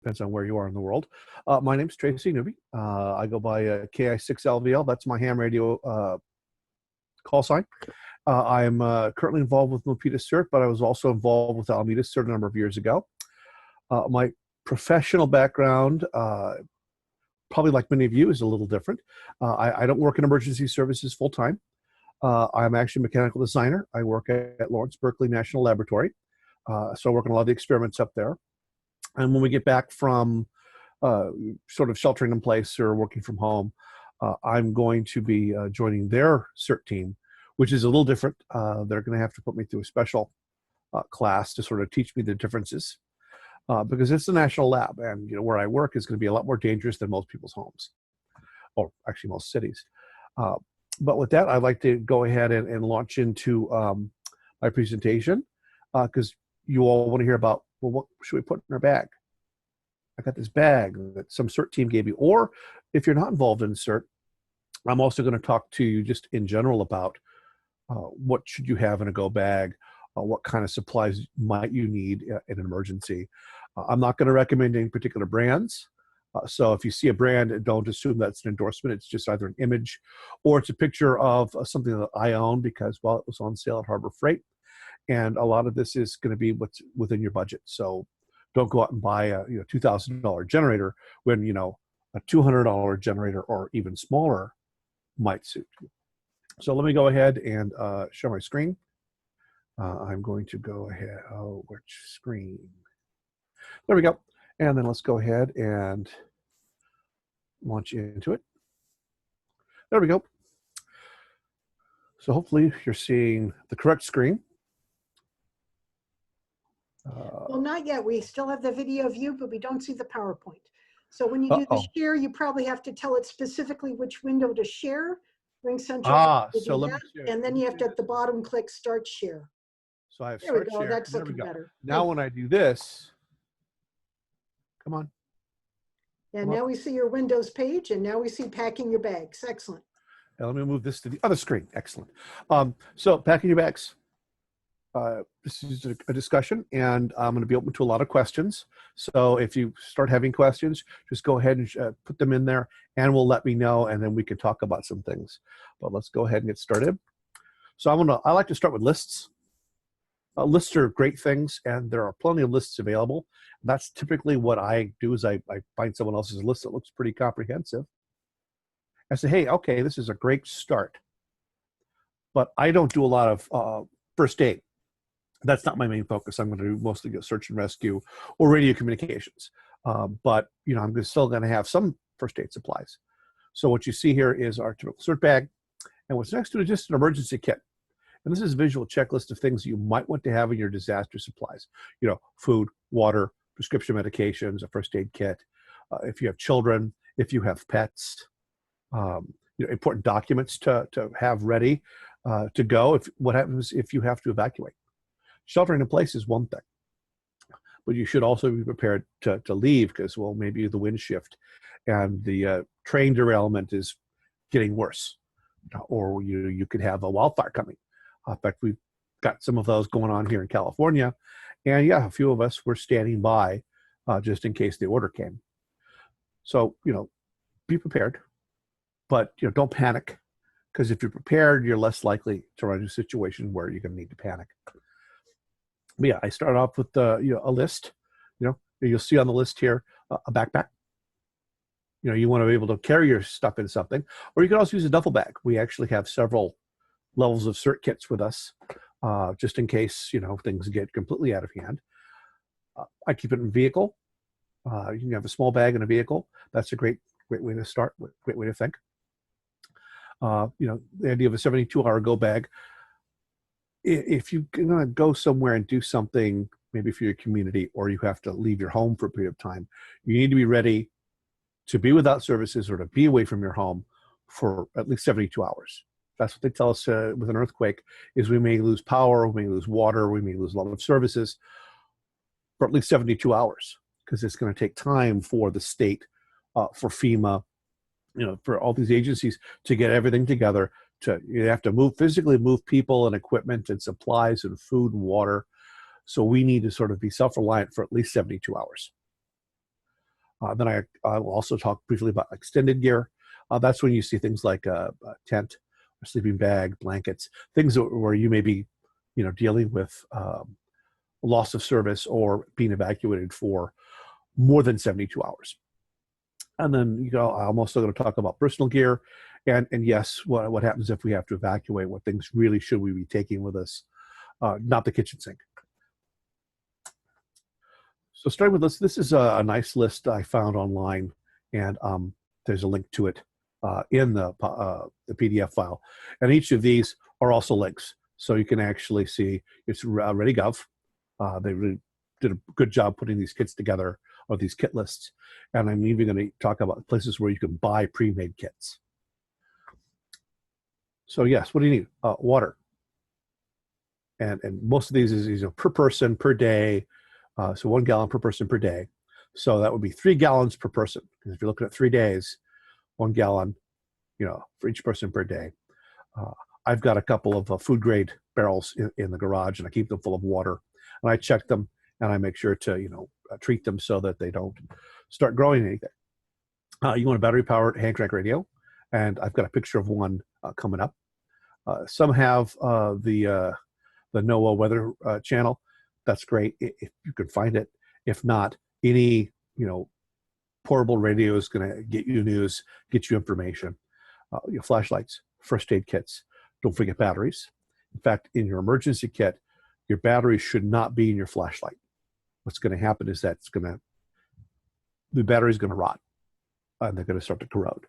depends on where you are in the world. My name's Tracy Newby. I go by KI6LVL. That's my ham radio call sign. I am currently involved with Milpitas CERT, but I was also involved with Alameda CERT a number of years ago. My professional background, probably like many of you, is a little different. I don't work in emergency services full time. I'm actually a mechanical designer. I work at Lawrence Berkeley National Laboratory. So I work on a lot of the experiments up there. And when we get back from sort of sheltering in place or working from home, I'm going to be joining their CERT team, which is a little different. They're going to have to put me through a special class to sort of teach me the differences because it's a national lab, and where I work is going to be a lot more dangerous than most people's homes, or actually most cities. But with that, I'd like to go ahead and launch into my presentation because you all want to hear about, well, what should we put in our bag? I got this bag that some CERT team gave you. Or if you're not involved in CERT, I'm also going to talk to you just in general about what should you have in a go bag, what kind of supplies might you need in an emergency. I'm not going to recommend any particular brands. So if you see a brand, don't assume that's an endorsement. It's just either an image or it's a picture of something that I own because, well, it was on sale at Harbor Freight. And a lot of this is going to be what's within your budget. So don't go out and buy a $2,000 generator when a $200 generator or even smaller might suit you. So let me go ahead and share my screen. I'm going to go ahead. Oh, which screen? There we go. And then let's go ahead and launch into it. There we go. So hopefully you're seeing the correct screen. Well, not yet. We still have the video view, but we don't see the PowerPoint. So when you do the share, you probably have to tell it specifically which window to share. RingCentral. So let me share. And then you have to at the bottom click Start Share. So I have there we Start go. Share. That's looking better. Now when I do this, come on. And now we see your Windows page, and now we see packing your bags. Excellent. Now let me move this to the other screen. Excellent. So packing your bags. This is a discussion, and I'm going to be open to a lot of questions. So if you start having questions, just go ahead and put them in there, and we'll let me know, and then we can talk about some things. But let's go ahead and get started. So I like to start with lists. Lists are great things, and there are plenty of lists available. That's typically what I do is I find someone else's list that looks pretty comprehensive. I say, hey, okay, this is a great start. But I don't do a lot of first aid. That's not my main focus. I'm going to do mostly search and rescue or radio communications. But I'm still going to have some first aid supplies. So what you see here is our typical CERT bag. And what's next to it is just an emergency kit. And this is a visual checklist of things you might want to have in your disaster supplies. Food, water, prescription medications, a first aid kit. If you have children, if you have pets, important documents to have ready to go. What happens if you have to evacuate? Sheltering in place is one thing, but you should also be prepared to leave because, well, maybe the wind shift and the train derailment is getting worse, or you could have a wildfire coming. In fact, we've got some of those going on here in California, and yeah, a few of us were standing by just in case the order came. So, be prepared, but don't panic, because if you're prepared, you're less likely to run into a situation where you're going to need to panic. But yeah, I start off with a list. You'll see on the list here a backpack. You want to be able to carry your stuff in something, or you can also use a duffel bag. We actually have several levels of CERT kits with us, just in case things get completely out of hand. I keep it in a vehicle. You can have a small bag in a vehicle. That's a great way to start. Great way to think. The idea of a 72-hour go bag. If you're going to go somewhere and do something, maybe for your community, or you have to leave your home for a period of time, you need to be ready to be without services or to be away from your home for at least 72 hours. That's what they tell us with an earthquake, is we may lose power, we may lose water, we may lose a lot of services for at least 72 hours, because it's going to take time for the state, for FEMA, for all these agencies to get everything together. You have to physically move people and equipment and supplies and food and water. So we need to sort of be self-reliant for at least 72 hours. Then I will also talk briefly about extended gear. That's when you see things like a tent, a sleeping bag, blankets, things where you may be, dealing with loss of service or being evacuated for more than 72 hours. And then, I'm also going to talk about personal gear, and yes, what happens if we have to evacuate? What things really should we be taking with us? Not the kitchen sink. So starting with this is a nice list I found online, and there's a link to it in the PDF file. And each of these are also links, so you can actually see it's ReadyGov. They really did a good job putting these kits together, or these kit lists. And I'm even going to talk about places where you can buy pre-made kits. So yes, what do you need? Water. And most of these is per person per day. So 1 gallon per person per day. So that would be 3 gallons per person. Because if you're looking at 3 days, 1 gallon, for each person per day. I've got a couple of food grade barrels in the garage, and I keep them full of water. And I check them, and I make sure to, treat them so that they don't start growing anything. You want a battery powered hand crank radio, and I've got a picture of one coming up. Some have the NOAA weather channel. That's great if you can find it. If not, any portable radio is going to get you news, get you information. Flashlights, first aid kits. Don't forget batteries. In fact, in your emergency kit, your batteries should not be in your flashlight. What's going to happen is that the battery is going to rot, and they're going to start to corrode.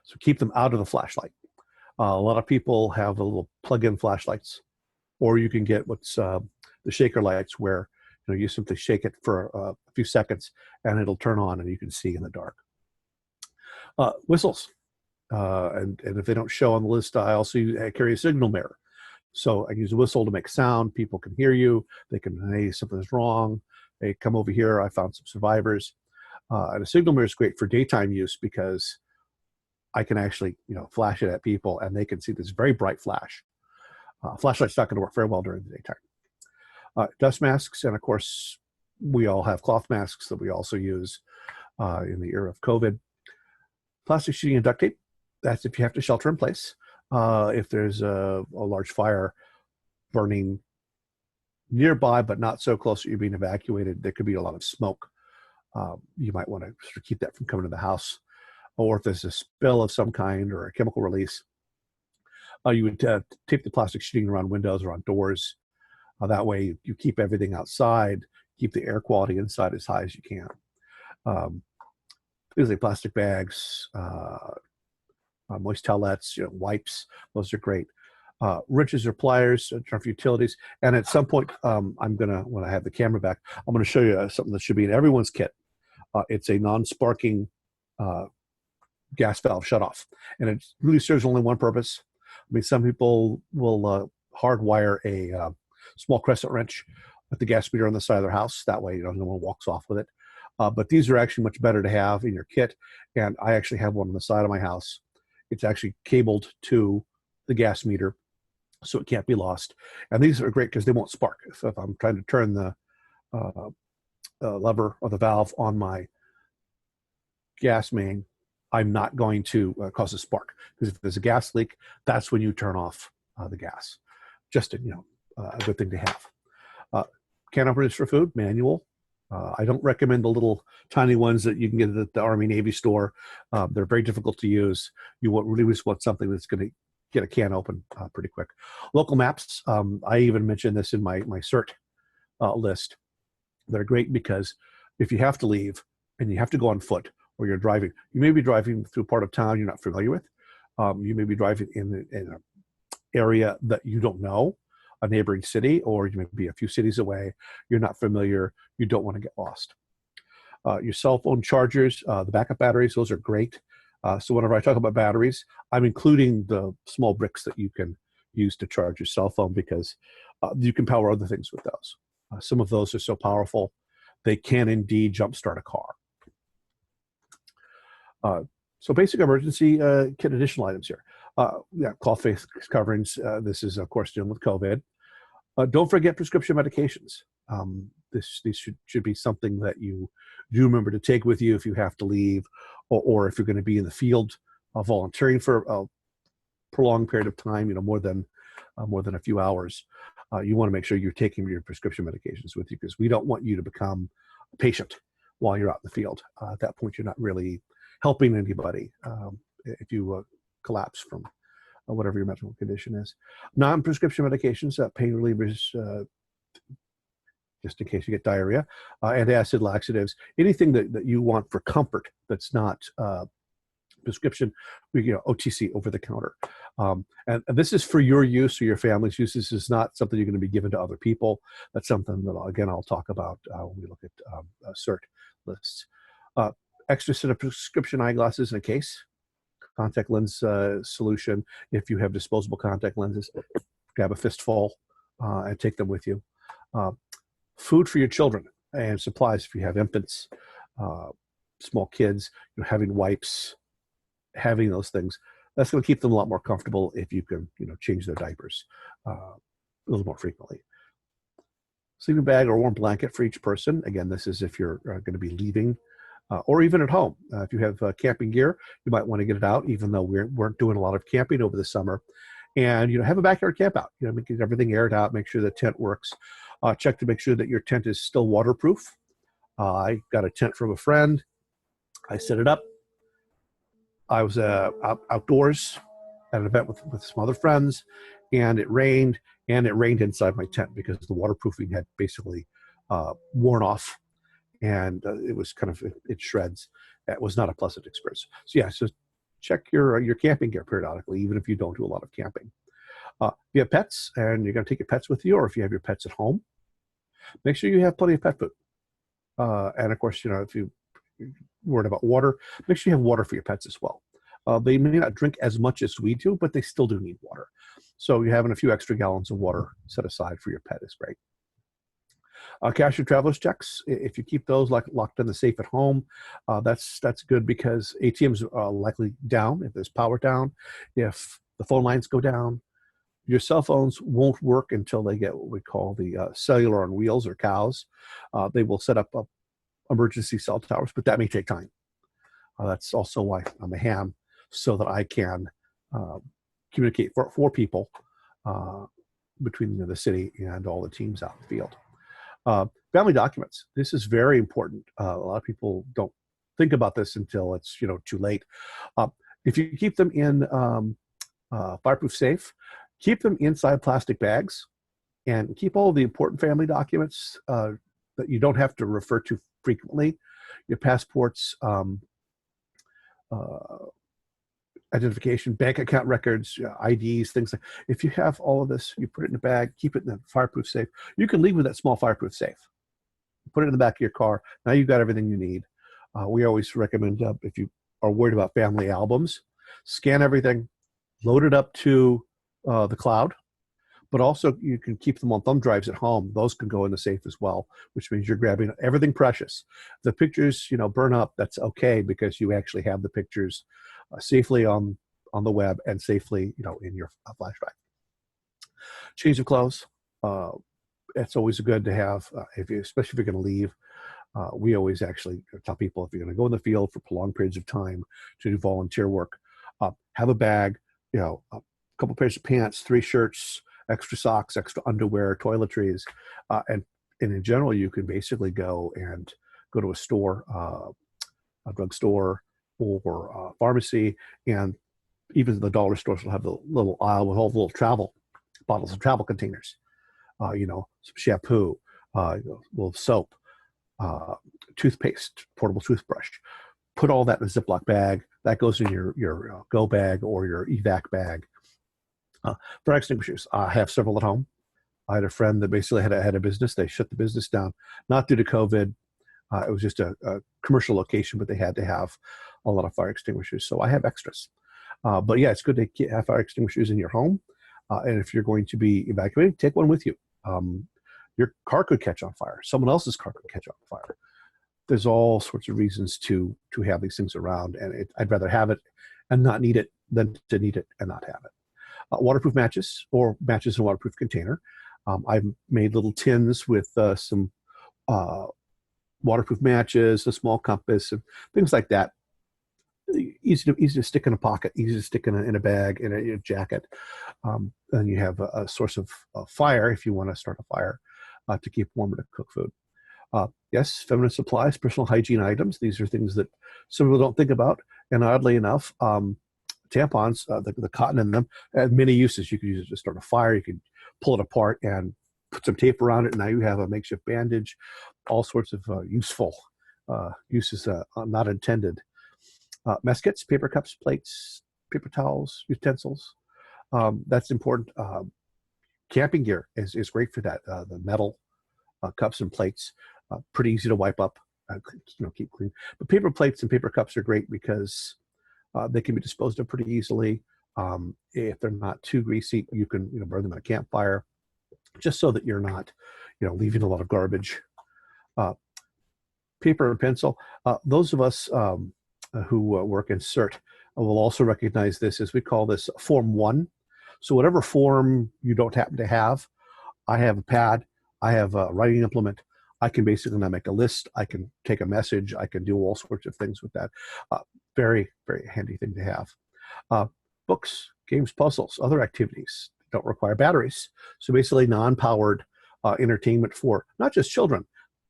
So keep them out of the flashlight. A lot of people have the little plug-in flashlights, or you can get what's the shaker lights, where you simply shake it for a few seconds and it'll turn on and you can see in the dark. Whistles, and if they don't show on the list, I also carry a signal mirror. So I use a whistle to make sound. People can hear you. They can, hey, something's wrong. Hey, come over here. I found some survivors. And a signal mirror is great for daytime use because I can actually, flash it at people and they can see this very bright flash. Flashlight's not going to work very well during the daytime. Dust masks, and of course, we all have cloth masks that we also use in the era of COVID. Plastic sheeting and duct tape, that's if you have to shelter in place. If there's a large fire burning nearby, but not so close that you're being evacuated, there could be a lot of smoke. You might want to sort of keep that from coming to the house. Or if there's a spill of some kind or a chemical release, you would tape the plastic sheeting around windows or on doors. That way you keep everything outside, keep the air quality inside as high as you can. Things like plastic bags, moist towelettes, wipes, those are great. Wrenches or pliers for utilities. And at some point, I'm gonna, when I have the camera back, I'm gonna show you something that should be in everyone's kit. It's a non-sparking gas valve shutoff, and it really serves only one purpose. I mean, some people will hardwire a small crescent wrench with the gas meter on the side of their house. That way, no one walks off with it. But these are actually much better to have in your kit, and I actually have one on the side of my house. It's actually cabled to the gas meter, so it can't be lost. And these are great because they won't spark. So if I'm trying to turn the lever or the valve on my gas main, I'm not going to cause a spark, because if there's a gas leak, that's when you turn off the gas. Just a good thing to have. Can openers for food, manual. I don't recommend the little tiny ones that you can get at the Army Navy store. They're very difficult to use. You really just want something that's going to get a can open pretty quick. Local maps. I even mentioned this in my CERT list. They're great because if you have to leave and you have to go on foot, or you're driving, you may be driving through a part of town you're not familiar with. You may be driving in an area that you don't know, a neighboring city, or you may be a few cities away. You're not familiar. You don't want to get lost. Your cell phone chargers, the backup batteries, those are great. So whenever I talk about batteries, I'm including the small bricks that you can use to charge your cell phone, because you can power other things with those. Some of those are so powerful, they can indeed jumpstart a car. So basic emergency kit additional items here. Cloth face coverings. This is, of course, dealing with COVID. Don't forget prescription medications. these should be something that you do remember to take with you if you have to leave, or if you're going to be in the field volunteering for a prolonged period of time, more than a few hours. You want to make sure you're taking your prescription medications with you, because we don't want you to become a patient while you're out in the field. At that point, you're not really helping anybody if you collapse from whatever your medical condition is. Non-prescription medications, pain relievers, just in case you get diarrhea, antacid laxatives, anything that you want for comfort that's not prescription, OTC, over the counter. And this is for your use or your family's use. This is not something you're going to be given to other people. That's something that, again, I'll talk about when we look at CERT lists. Extra set of prescription eyeglasses in a case, contact lens solution. If you have disposable contact lenses, grab a fistful and take them with you. Food for your children and supplies if you have infants, small kids, having wipes, having those things. That's going to keep them a lot more comfortable if you can, change their diapers a little more frequently. Sleeping bag or warm blanket for each person. Again, this is if you're going to be leaving or even at home. If you have camping gear, you might want to get it out, even though we weren't doing a lot of camping over the summer. And, have a backyard camp out, get everything aired out, make sure the tent works. Check to make sure that your tent is still waterproof. I got a tent from a friend. I set it up. I was outdoors at an event with some other friends, and it rained inside my tent because the waterproofing had basically worn off, and it was kind of in shreds. It was not a pleasant experience. So check your camping gear periodically, even if you don't do a lot of camping. If you have pets and you're going to take your pets with you, or if you have your pets at home, make sure you have plenty of pet food. And of course, if you're worried about water, make sure you have water for your pets as well. They may not drink as much as we do, but they still do need water. So you having a few extra gallons of water set aside for your pet is great. Cash your traveler's checks, if you keep those locked in the safe at home, that's good, because ATMs are likely down if there's power down, if the phone lines go down. Your cell phones won't work until they get what we call the cellular on wheels, or COWs. They will set up emergency cell towers, but that may take time. That's also why I'm a ham, so that I can communicate for people between the city and all the teams out in the field. Family documents. This is very important. A lot of people don't think about this until it's too late. If you keep them in fireproof safe, keep them inside plastic bags, and keep all the important family documents that you don't have to refer to frequently. Your passports, identification, bank account records, IDs, things like. If you have all of this, you put it in a bag, keep it in a fireproof safe. You can leave with that small fireproof safe. Put it in the back of your car. Now you've got everything you need. We always recommend, if you are worried about family albums, scan everything, load it up to the cloud, but also you can keep them on thumb drives at home. Those can go in the safe as well, which means you're grabbing everything precious. The pictures, burn up, that's okay, because you actually have the pictures safely on the web and safely, in your flash drive. Change of clothes. It's always good to have, especially if you're going to leave. We always actually tell people, if you're going to go in the field for prolonged periods of time to do volunteer work, have a bag, a couple pairs of pants, 3 shirts, extra socks, extra underwear, toiletries, and in general, you can basically go to a store, a drugstore, or a pharmacy, and even the dollar stores will have the little aisle with all the little travel bottles and travel containers. Some shampoo, little soap, toothpaste, portable toothbrush. Put all that in a Ziploc bag. That goes in your go bag or your evac bag. Fire extinguishers. I have several at home. I had a friend that basically had a business. They shut the business down, not due to COVID. It was just a commercial location, but they had to have a lot of fire extinguishers. So I have extras. But yeah, it's good to have fire extinguishers in your home. And if you're going to be evacuating, take one with you. Your car could catch on fire. Someone else's car could catch on fire. There's all sorts of reasons to have these things around, and I'd rather have it and not need it than to need it and not have it. Waterproof matches, or matches in a waterproof container. I've made little tins with some waterproof matches, a small compass, and things like that. Easy to stick in a pocket, easy to stick in a bag, in a jacket. And you have a source of fire if you want to start a fire to keep warm or to cook food. Yes, feminine supplies, personal hygiene items. These are things that some people don't think about. And oddly enough, tampons, the cotton in them, have many uses. You could use it to start a fire. You could pull it apart and put some tape around it. And now you have a makeshift bandage. All sorts of useful uses not intended. Mess kits, paper cups, plates, paper towels, utensils. That's important. Camping gear is great for that. The metal cups and plates, pretty easy to wipe up, keep clean. But paper plates and paper cups are great because they can be disposed of pretty easily. If they're not too greasy, you can burn them at a campfire, just so that you're not leaving a lot of garbage. Paper and pencil. Those of us who work in CERT will also recognize this, as we call this Form 1. So whatever form you don't happen to have, I have a pad, I have a writing implement. I can basically now make a list. I can take a message. I can do all sorts of things with that. Very, very handy thing to have. Books, games, puzzles, other activities don't require batteries. So basically non-powered entertainment for not just children,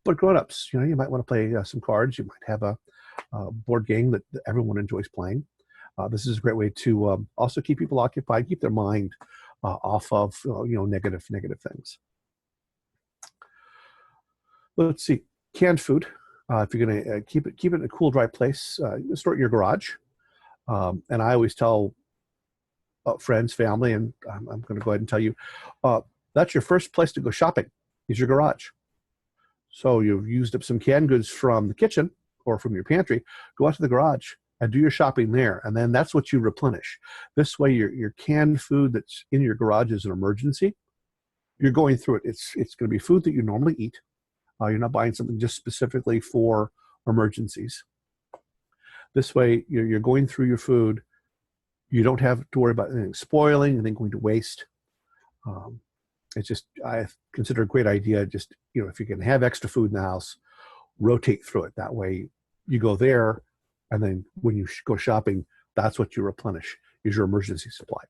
but grown-ups. You might want to play some cards. You might have a board game that everyone enjoys playing. This is a great way to also keep people occupied, keep their mind off of negative things. Let's see, canned food. If you're going to keep it in a cool, dry place, store it in your garage. And I always tell friends, family, and I'm going to go ahead and tell you, that's your first place to go shopping, is your garage. So you've used up some canned goods from the kitchen or from your pantry, go out to the garage and do your shopping there. And then that's what you replenish. This way, your canned food that's in your garage is an emergency. You're going through it. It's going to be food that you normally eat. You're not buying something just specifically for emergencies. This way, you're going through your food. You don't have to worry about anything spoiling, anything going to waste. It's just, I consider a great idea. Just, if you can have extra food in the house, rotate through it. That way you go there, and then when you go shopping, that's what you replenish, is your emergency supply.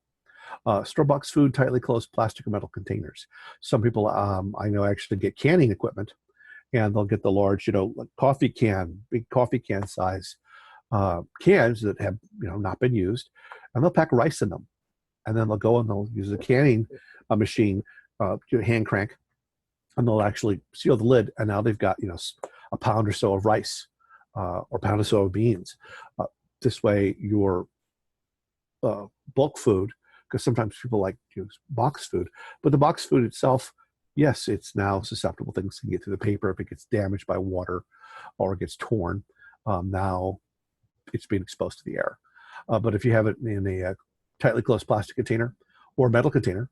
Store-bought food, tightly closed plastic or metal containers. Some people I know actually get canning equipment, and they'll get the large, like coffee can, big coffee can size cans that have, not been used, and they'll pack rice in them. And then they'll go and they'll use a canning machine, hand crank, and they'll actually seal the lid. And now they've got, a pound or so of rice or a pound or so of beans. This way, your bulk food, because sometimes people like to use box food, but the box food itself, yes, it's now susceptible. Things can get through the paper if it gets damaged by water or it gets torn. Now it's being exposed to the air. But if you have it in a tightly closed plastic container or metal container,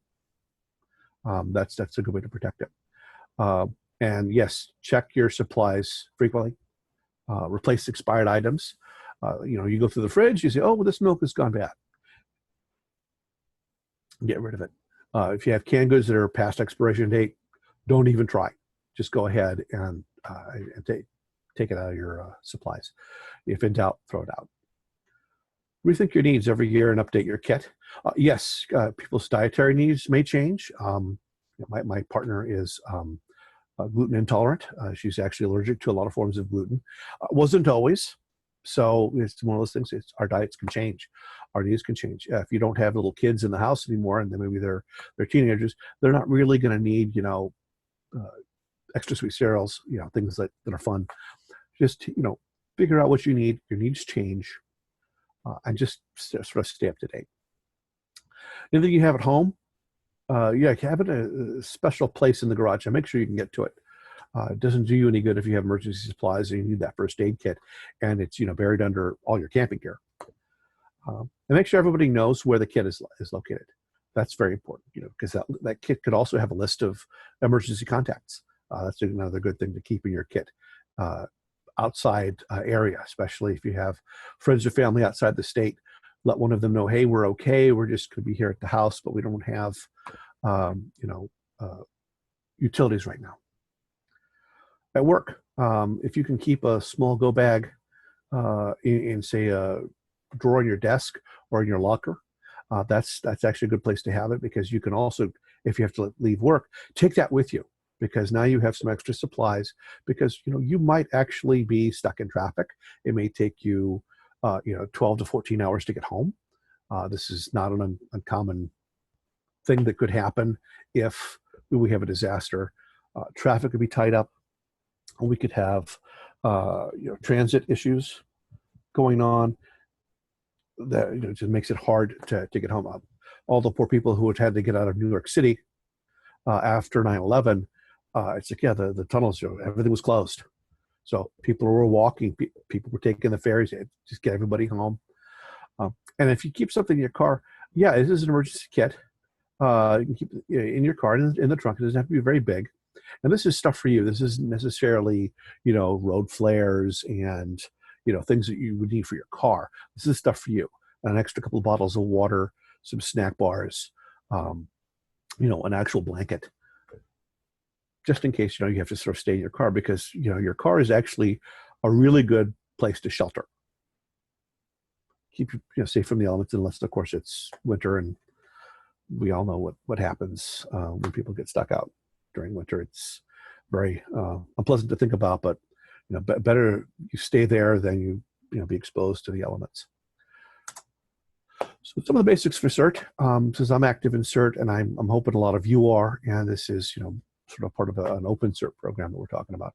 that's a good way to protect it. And yes, check your supplies frequently. Replace expired items. You go through the fridge, you say, oh, well, this milk has gone bad. Get rid of it. If you have canned goods that are past expiration date, don't even try. Just go ahead and take it out of your supplies. If in doubt, throw it out. Rethink your needs every year and update your kit. Yes, people's dietary needs may change. My partner is gluten intolerant. She's actually allergic to a lot of forms of gluten. Wasn't always. So it's one of those things. Our diets can change. Our needs can change. If you don't have little kids in the house anymore, and then maybe they're teenagers, they're not really going to need extra sweet cereals, things that are fun. Just figure out what you need. Your needs change, and just sort of stay up to date. Anything you have at home, have it a special place in the garage, and make sure you can get to it. It doesn't do you any good if you have emergency supplies and you need that first aid kit, and it's buried under all your camping gear. And make sure everybody knows where the kit is located. That's very important, because that kit could also have a list of emergency contacts. That's another good thing to keep in your kit. Outside area, especially if you have friends or family outside the state, let one of them know, hey, we're okay. We're just going to be here at the house, but we don't have, utilities right now. at work. If you can keep a small go bag in say a drawer in your desk or in your locker, that's actually a good place to have it, because you can also, if you have to leave work, take that with you, because now you have some extra supplies, because you might actually be stuck in traffic. It may take you 12 to 14 hours to get home. This is not an uncommon thing that could happen if we have a disaster. Traffic could be tied up. We could have transit issues going on that just makes it hard to get home. All the poor people who had to get out of New York City after 9/11, it's like, yeah, the tunnels, everything was closed. So people were walking, people were taking the ferries, just get everybody home. And if you keep something in your car, yeah, this is an emergency kit. You can keep it in your car, in the trunk. It doesn't have to be very big. And this is stuff for you. This isn't necessarily, road flares and, things that you would need for your car. This is stuff for you. An extra couple of bottles of water, some snack bars, an actual blanket, just in case, you have to sort of stay in your car, because, your car is actually a really good place to shelter. Keep you safe from the elements, unless, of course, it's winter, and we all know what happens when people get stuck out during winter. It's very unpleasant to think about, but better you stay there than you be exposed to the elements. So some of the basics for CERT, since I'm active in CERT, and I'm hoping a lot of you are, and this is sort of part of an open CERT program that we're talking about.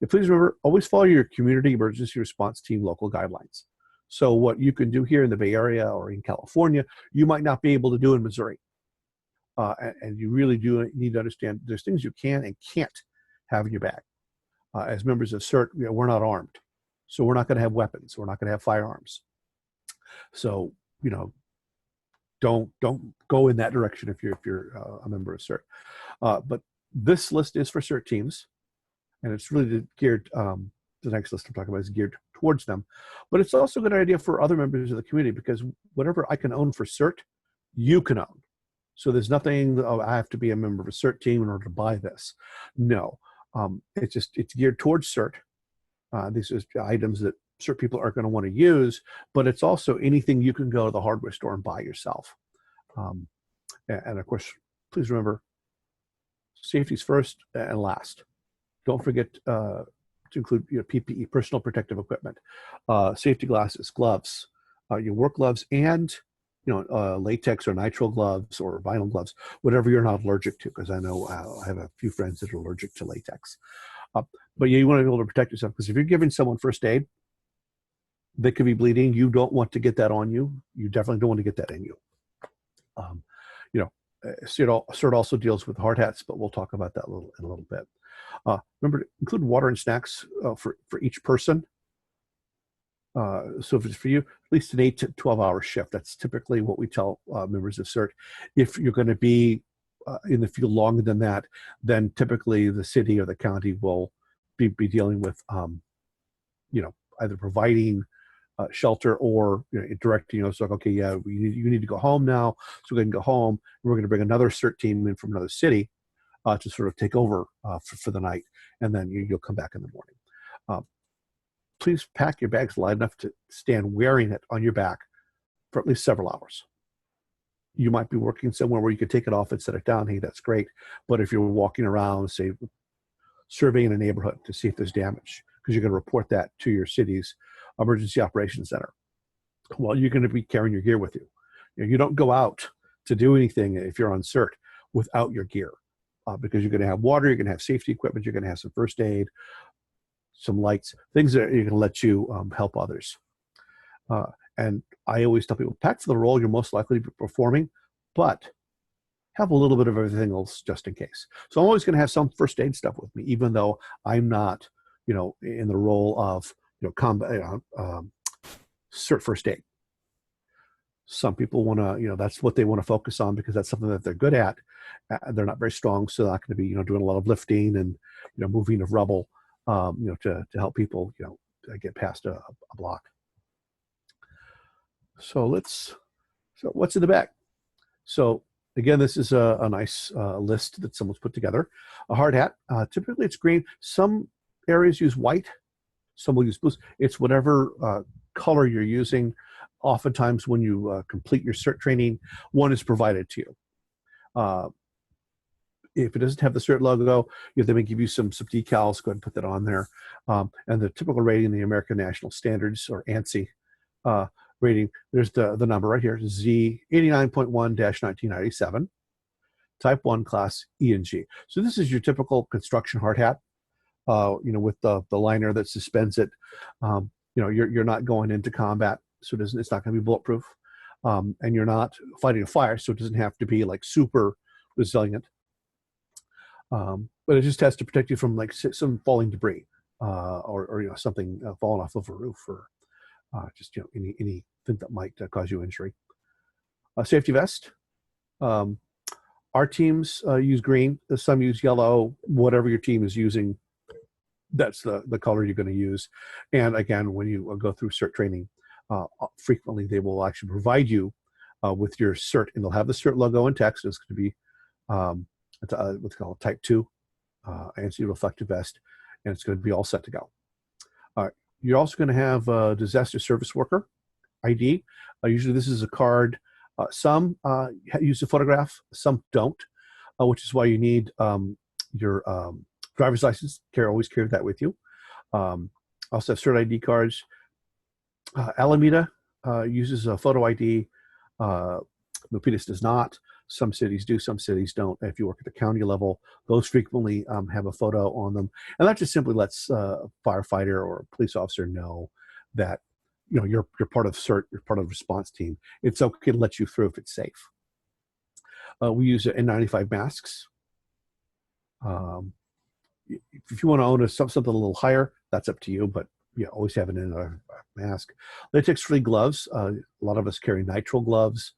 Please remember, always follow your community emergency response team local guidelines. So what you can do here in the Bay Area or in California, you might not be able to do in Missouri. And you really do need to understand there's things you can and can't have in your bag. As members of CERT, we're not armed. So we're not going to have weapons. We're not going to have firearms. So, don't go in that direction if you're a member of CERT. But this list is for CERT teams, and it's really geared, the next list I'm talking about is geared towards them. But it's also a good idea for other members of the community, because whatever I can own for CERT, you can own. So there's nothing, I have to be a member of a CERT team in order to buy this. No, it's geared towards CERT. These are items that CERT people are going to want to use, but it's also anything you can go to the hardware store and buy yourself. And of course, please remember, safety's first and last. Don't forget to include PPE, personal protective equipment, safety glasses, gloves, your work gloves, and latex or nitrile gloves or vinyl gloves, whatever you're not allergic to, because I know I have a few friends that are allergic to latex. But you want to be able to protect yourself, because if you're giving someone first aid, they could be bleeding. You don't want to get that on you. You definitely don't want to get that in you. CERT also deals with hard hats, but we'll talk about that in a little bit. Remember to include water and snacks for each person. So if it's for you, at least an 8 to 12-hour shift. That's typically what we tell members of CERT. If you're going to be in the field longer than that, then typically the city or the county will be dealing with, either providing shelter or directing us, like, okay, yeah, you need to go home now, so we can go home. And we're going to bring another CERT team in from another city to sort of take over for the night, and then you'll come back in the morning. Please pack your bags light enough to stand wearing it on your back for at least several hours. You might be working somewhere where you could take it off and set it down. Hey, that's great. But if you're walking around, say, surveying a neighborhood to see if there's damage, because you're going to report that to your city's emergency operations center, well, you're going to be carrying your gear with you. You don't go out to do anything if you're on CERT without your gear, because you're going to have water, you're going to have safety equipment, you're going to have some first aid, some lights, things that are going to let you help others. And I always tell people, pack for the role you're most likely to be performing, but have a little bit of everything else just in case. So I'm always going to have some first aid stuff with me, even though I'm not, in the role of, combat, CERT first aid. Some people want to, that's what they want to focus on, because that's something that they're good at. They're not very strong, so they're not going to be, doing a lot of lifting and, moving of rubble, to help people, get past a block. So what's in the bag? So Again, this is a nice list that someone's put together. A hard hat, typically it's green. Some areas use white, some will use blues. It's whatever color you're using. Oftentimes when you complete your CERT training, one is provided to you. If it doesn't have the CERT logo, they may give you some decals. Go ahead and put that on there. And the typical rating, the American National Standards, or ANSI rating, there's the number right here, Z 89.1-1997, type 1, class E and G. So this is your typical construction hard hat, with the liner that suspends it. You're not going into combat, so it's not going to be bulletproof. And you're not fighting a fire, so it doesn't have to be like super resilient. But it just has to protect you from like some falling debris, or something falling off of a roof, or just anything that might cause you injury. Safety vest. Our teams use green. Some use yellow. Whatever your team is using, that's the color you're going to use. And again, when you go through CERT training, frequently they will actually provide you with your CERT, and they'll have the CERT logo and text. It's going to be what's called Type 2 ANSI reflective vest, and it's going to be all set to go. All right. You're also going to have a disaster service worker ID. Usually this is a card. Some use a photograph, some don't, which is why you need your driver's license. Always carry that with you. Also have CERT ID cards. Alameda uses a photo ID. Milpitas does not. Some cities do, some cities don't. If you work at the county level, those frequently have a photo on them. And that just simply lets a firefighter or a police officer know that you're part of CERT, you're part of the response team. It's okay to let you through if it's safe. We use N95 masks. If you want to own something a little higher, that's up to you, but always have an N95 mask. Latex-free gloves. A lot of us carry nitrile gloves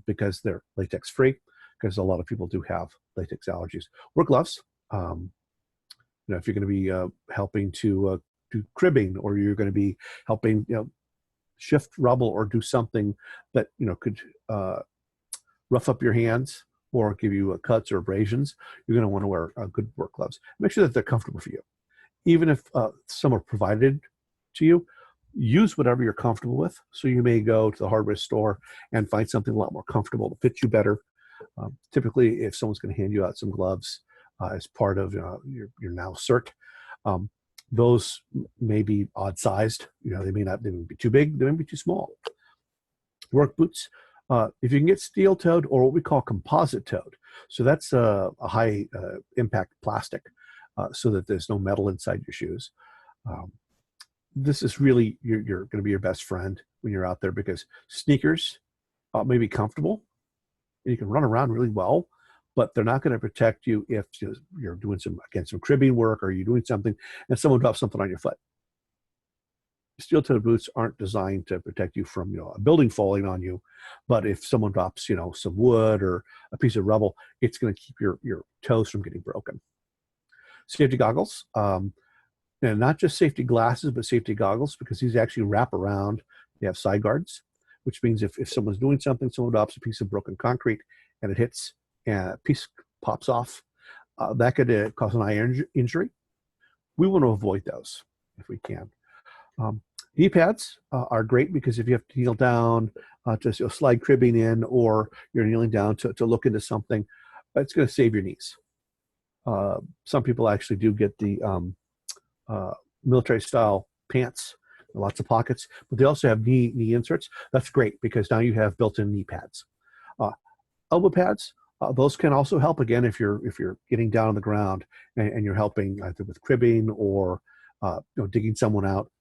because they're latex-free, because a lot of people do have latex allergies. Wear gloves. If you're going to be helping to do cribbing, or you're going to be helping shift rubble, or do something that could rough up your hands or give you cuts or abrasions, you're going to want to wear good work gloves. Make sure that they're comfortable for you. Even if some are provided to you, use whatever you're comfortable with. So you may go to the hardware store and find something a lot more comfortable to fit you better. Typically, if someone's going to hand you out some gloves as part of your now CERT, those may be odd sized. They may be too big, they may be too small. Work boots. If you can get steel toed, or what we call composite toed, so that's a high impact plastic, so that there's no metal inside your shoes. This is really you're going to be your best friend when you're out there, because sneakers may be comfortable and you can run around really well, but they're not going to protect you if you're doing some cribbing work, or you're doing something and someone drops something on your foot. Steel-toed boots aren't designed to protect you from a building falling on you, but if someone drops some wood or a piece of rubble, it's going to keep your toes from getting broken. Safety goggles, and not just safety glasses, but safety goggles, because these actually wrap around. They have side guards, which means if someone's doing something, someone drops a piece of broken concrete and it hits and a piece pops off, that could cause an eye injury. We want to avoid those if we can. Knee pads are great, because if you have to kneel down to slide cribbing in, or you're kneeling down to look into something, it's going to save your knees. Some people actually do get the military style pants, lots of pockets, but they also have knee inserts. That's great, because now you have built-in knee pads. Elbow pads, those can also help, again, if you're getting down on the ground and you're helping either with cribbing or digging someone out.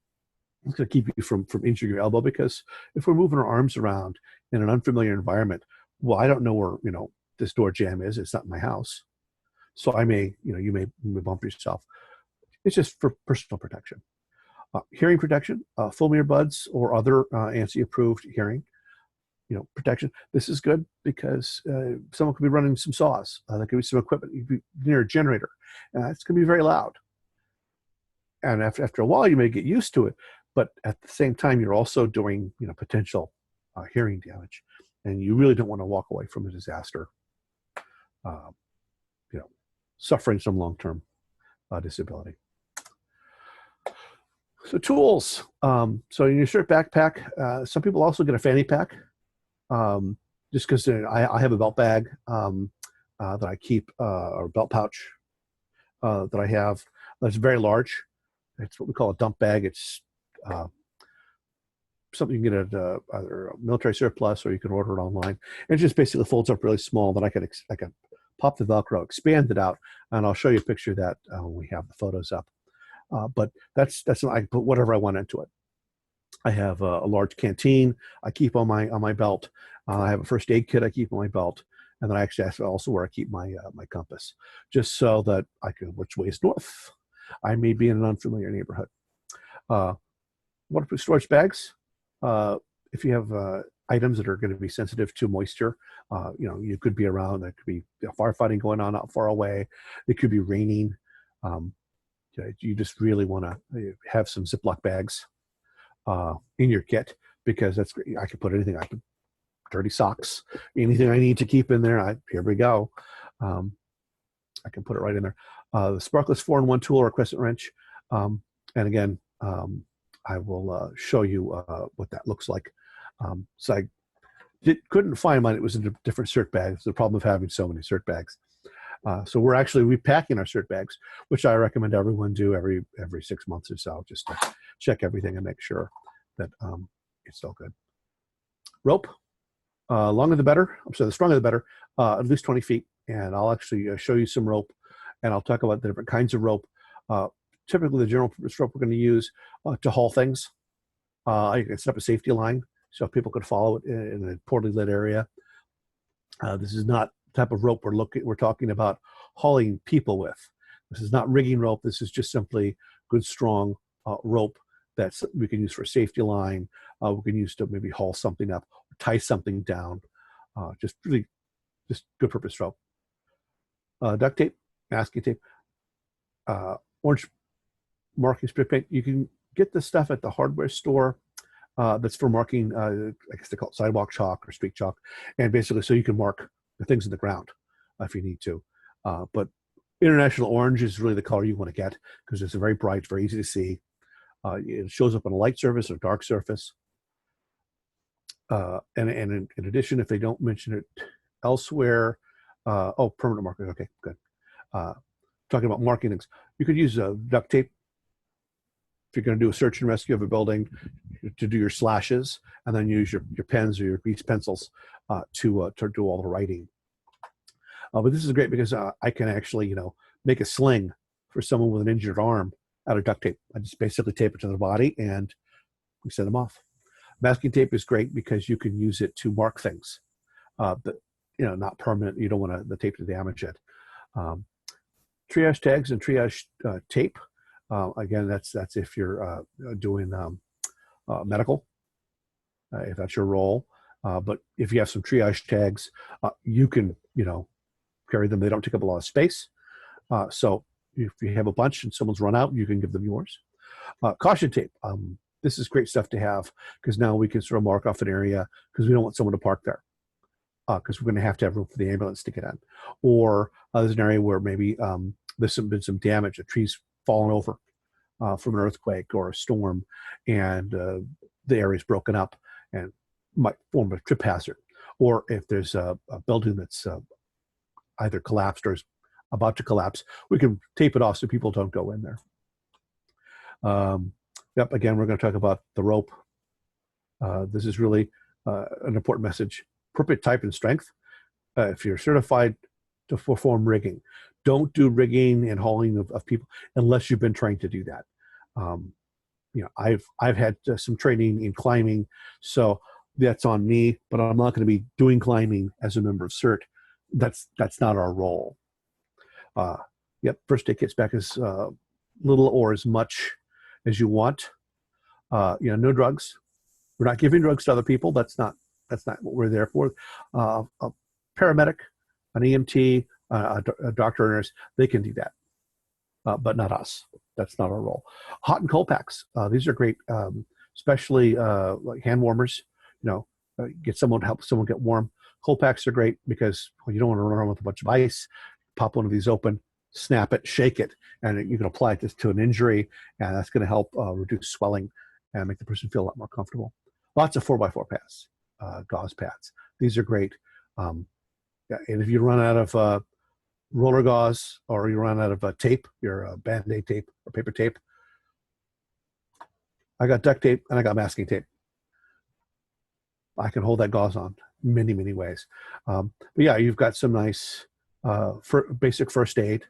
It's going to keep you from injuring your elbow, because if we're moving our arms around in an unfamiliar environment, well, I don't know where this door jamb is. It's not my house, so I may you may bump yourself. It's just for personal protection. Hearing protection, foam earbuds or other ANSI approved hearing protection. This is good, because someone could be running some saws. There could be some equipment. You could be near a generator, and it's going to be very loud. And after a while, you may get used to it. But at the same time, you're also doing potential hearing damage, and you really don't want to walk away from a disaster uh, you know, suffering some long-term disability. So tools. So in your shirt backpack, some people also get a fanny pack, just because I have a belt bag that I keep, or belt pouch that I have that's very large. It's what we call a dump bag. It's something you can get at either a military surplus or you can order it online. It just basically folds up really small that I can pop the Velcro, expand it out, and I'll show you a picture of that when we have the photos up. But that's I can put whatever I want into it. I have a large canteen I keep on my belt. I have a first aid kit I keep on my belt, and then that's also where I keep my my compass, just so that I can which way is north. I may be in an unfamiliar neighborhood. Waterproof storage bags. If you have items that are going to be sensitive to moisture, you could be around. There could be firefighting going on not far away. It could be raining. You just really want to have some Ziploc bags in your kit, because I can put anything. I can dirty socks, anything I need to keep in there. Here we go. I can put it right in there. The Sparkless 4-in-1 tool or a crescent wrench, and again, I will show you what that looks like. So I couldn't find mine. It was in a different cert bag. It's the problem of having so many cert bags. So we're actually repacking our cert bags, which I recommend everyone do every 6 months or so, just to check everything and make sure that it's still good. Rope, longer the better. I'm sorry, the stronger the better. At least 20 feet, and I'll actually show you some rope, and I'll talk about the different kinds of rope. Typically, the general purpose rope we're going to use to haul things. You can set up a safety line so people could follow it in a poorly lit area. This is not the type of rope we're talking about hauling people with. This is not rigging rope. This is just simply good, strong rope that we can use for a safety line. We can use to maybe haul something up, or tie something down. Just good purpose rope. Duct tape, masking tape, orange marking strip paint. You can get this stuff at the hardware store. That's for marking, I guess they call it sidewalk chalk or street chalk, and basically so you can mark the things in the ground if you need to. But International Orange is really the color you want to get, because it's very bright, very easy to see. It shows up on a light surface or dark surface. And in addition, if they don't mention it elsewhere, permanent marker. Okay, good. Talking about marking things, you could use duct tape. If you're going to do a search and rescue of a building, to do your slashes, and then use your pens or your grease pencils to do all the writing. But this is great because I can actually, make a sling for someone with an injured arm out of duct tape. I just basically tape it to the body and we send them off. Masking tape is great because you can use it to mark things, but not permanent. You don't want the tape to damage it. Triage tags and triage tape. Again, that's if you're doing medical, if that's your role. But if you have some triage tags, you can carry them. They don't take up a lot of space. So if you have a bunch and someone's run out, you can give them yours. Caution tape. This is great stuff to have, because now we can sort of mark off an area, because we don't want someone to park there, because we're going to have room for the ambulance to get in. Or there's an area where maybe there's been some damage, a tree's fallen over from an earthquake or a storm, and the area's broken up and might form a trip hazard. Or if there's a building that's either collapsed or is about to collapse, we can tape it off so people don't go in there. Again, we're going to talk about the rope. This is really an important message. Appropriate type and strength. If you're certified to perform rigging, don't do rigging and hauling of people unless you've been trained to do that. I've had some training in climbing, so that's on me, but I'm not going to be doing climbing as a member of CERT. That's not our role. First aid kit's back as little or as much as you want. No drugs. We're not giving drugs to other people. That's not what we're there for. A paramedic, an EMT, a doctor or nurse, they can do that, but not us. That's not our role. Hot and cold packs. These are great, especially like hand warmers. Get someone to help someone get warm. Cold packs are great because you don't want to run around with a bunch of ice. Pop one of these open, snap it, shake it, and you can apply it to an injury, and that's going to help reduce swelling and make the person feel a lot more comfortable. Lots of 4x4 pads, gauze pads. These are great. Yeah, and if you run out of roller gauze or you run out of tape, your Band-Aid tape or paper tape, I got duct tape and I got masking tape. I can hold that gauze on many, many ways. But yeah, you've got some nice basic first aid.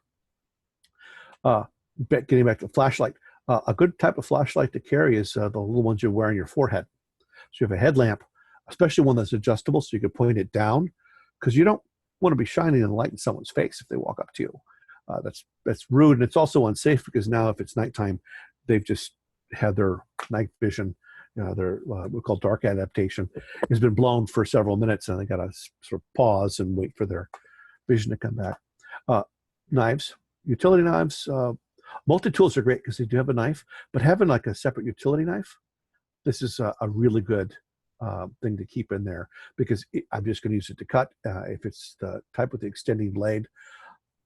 Getting back to the flashlight, a good type of flashlight to carry is the little ones you wear on your forehead. So you have a headlamp, especially one that's adjustable so you can point it down, because you don't want to be shining the light in someone's face if they walk up to you. That's rude, and it's also unsafe because now if it's nighttime, they've just had their night vision, their we call dark adaptation, has been blown for several minutes, and they got to sort of pause and wait for their vision to come back. Knives, utility knives, multi-tools are great because they do have a knife, but having like a separate utility knife, this is a really good thing to keep in there, because I'm just going to use it to cut. If it's the type with the extending blade,